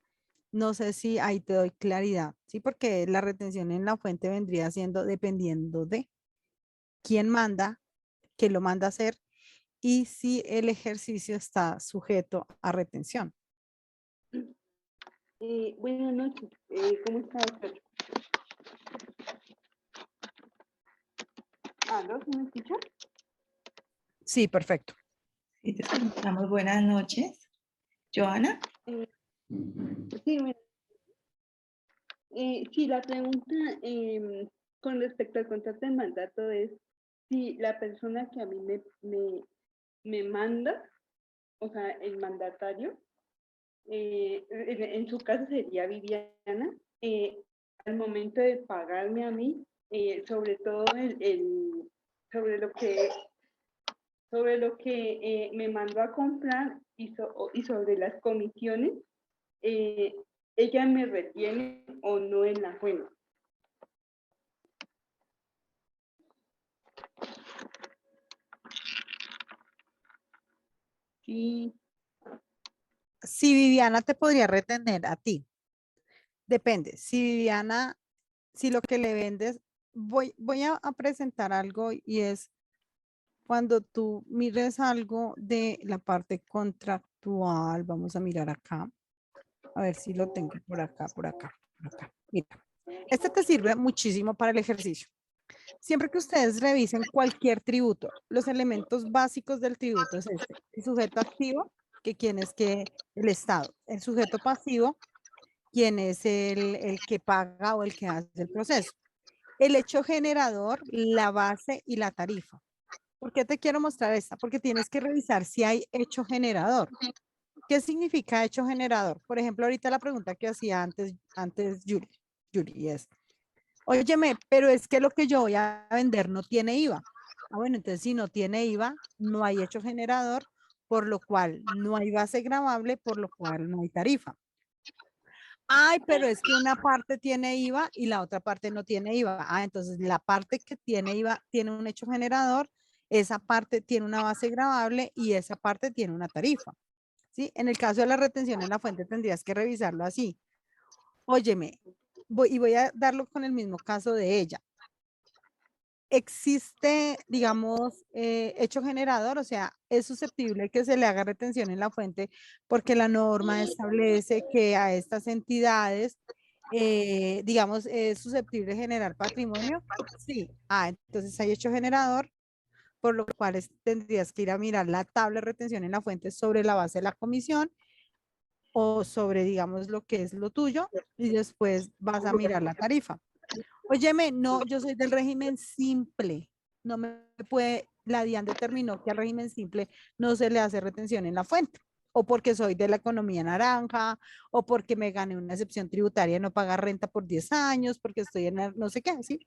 No sé si ahí te doy claridad, ¿sí? Porque la retención en la fuente vendría siendo dependiendo de quién manda, quién lo manda a hacer y si el ejercicio está sujeto a retención. Buenas noches, ¿cómo está, doctor? ¿Aló, se me escucha? Sí, perfecto. Sí, te escuchamos. Buenas noches. Joana. Sí, bueno, sí, la pregunta con respecto al contrato de mandato es si la persona que a mí me manda, o sea, el mandatario, en su caso sería Viviana, al momento de pagarme a mí, sobre todo sobre lo que me mandó a comprar y sobre las comisiones, ella me retiene o no en la fuente. Sí, Si Viviana te podría retener a ti, depende. Si Viviana, si lo que le vendes, voy a presentar algo y es cuando tú mires algo de la parte contractual, vamos a mirar acá, a ver si lo tengo por acá, por acá, por acá. Mira, este te sirve muchísimo para el ejercicio. Siempre que ustedes revisen cualquier tributo, los elementos básicos del tributo es este, el sujeto activo, que quién es que el Estado, el sujeto pasivo, quién es el que paga o el que hace el proceso, el hecho generador, la base y la tarifa. ¿Por qué te quiero mostrar esta? Porque tienes que revisar si hay hecho generador. ¿Qué significa hecho generador? Por ejemplo, ahorita la pregunta que hacía antes Yuri es, óyeme, pero es que lo que yo voy a vender no tiene IVA. Ah, bueno, entonces si no tiene IVA, no hay hecho generador, por lo cual no hay base gravable, por lo cual no hay tarifa. Ay, pero es que una parte tiene IVA y la otra parte no tiene IVA. Ah, entonces la parte que tiene IVA tiene un hecho generador, esa parte tiene una base gravable y esa parte tiene una tarifa. ¿Sí? En el caso de la retención en la fuente tendrías que revisarlo así. Óyeme, voy a darlo con el mismo caso de ella. Existe, digamos, hecho generador, o sea, es susceptible que se le haga retención en la fuente porque la norma establece que a estas entidades, digamos, es susceptible de generar patrimonio. Sí, entonces hay hecho generador, por lo cual tendrías que ir a mirar la tabla de retención en la fuente sobre la base de la comisión o sobre, digamos, lo que es lo tuyo y después vas a mirar la tarifa. Óyeme, no, yo soy del régimen simple. No me puede, la DIAN determinó que al régimen simple no se le hace retención en la fuente. O porque soy de la economía naranja, o porque me gané una excepción tributaria de no pagar renta por 10 años, porque estoy en no sé qué, ¿sí?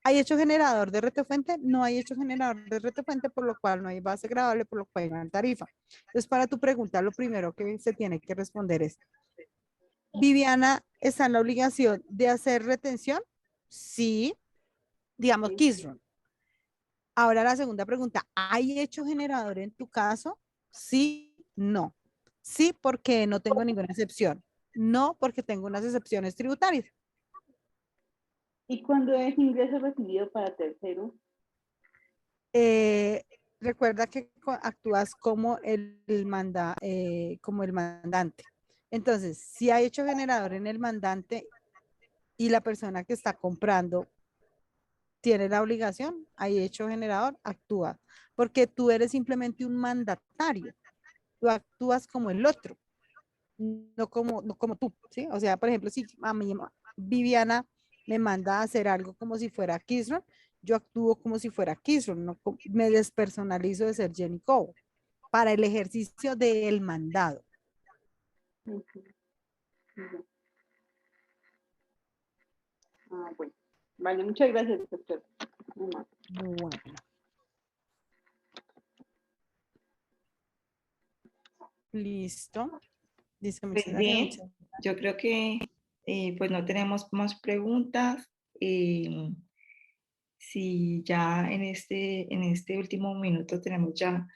¿Hay hecho generador de retefuente? No hay hecho generador de retefuente, por lo cual no hay base gravable, por lo cual no hay tarifa. Entonces, para tu pregunta, lo primero que se tiene que responder es, ¿Viviana está en la obligación de hacer retención? Sí, digamos sí. Kisron. Ahora la segunda pregunta, ¿hay hecho generador en tu caso? Sí, no. Sí, porque no tengo ninguna excepción. No, porque tengo unas excepciones tributarias. ¿Y cuando es ingreso recibido para tercero? Eh, recuerda que actúas como como el mandante. Entonces, si hay hecho generador en el mandante y la persona que está comprando tiene la obligación, hay hecho generador, actúa, porque tú eres simplemente un mandatario, tú actúas como el otro, no como tú, ¿sí? O sea, por ejemplo, si a mí Viviana me manda a hacer algo como si fuera Kisron, yo actúo como si fuera Kisron, no, me despersonalizo de ser Jenny Cobo para el ejercicio del mandado. Ujú. Ya. Bueno. Vale, muchas gracias, doctor. Bueno, listo. Dice Pues muchas gracias. bien, yo creo que pues no tenemos más preguntas. Si ya en este último minuto tenemos ya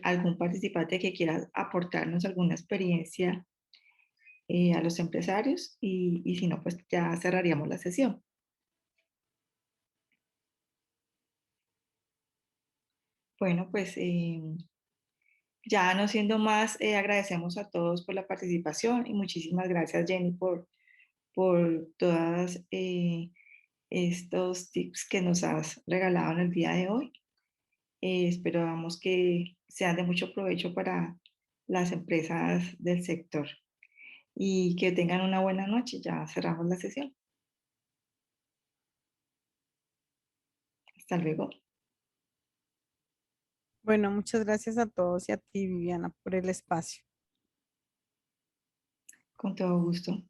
algún participante que quiera aportarnos alguna experiencia a los empresarios y si no, pues ya cerraríamos la sesión. Bueno, pues ya no siendo más, agradecemos a todos por la participación y muchísimas gracias, Jenny, por todas estos tips que nos has regalado en el día de hoy. Esperamos que sean de mucho provecho para las empresas del sector y que tengan una buena noche. Ya cerramos la sesión. Hasta luego. Bueno, muchas gracias a todos y a ti, Viviana, por el espacio. Con todo gusto.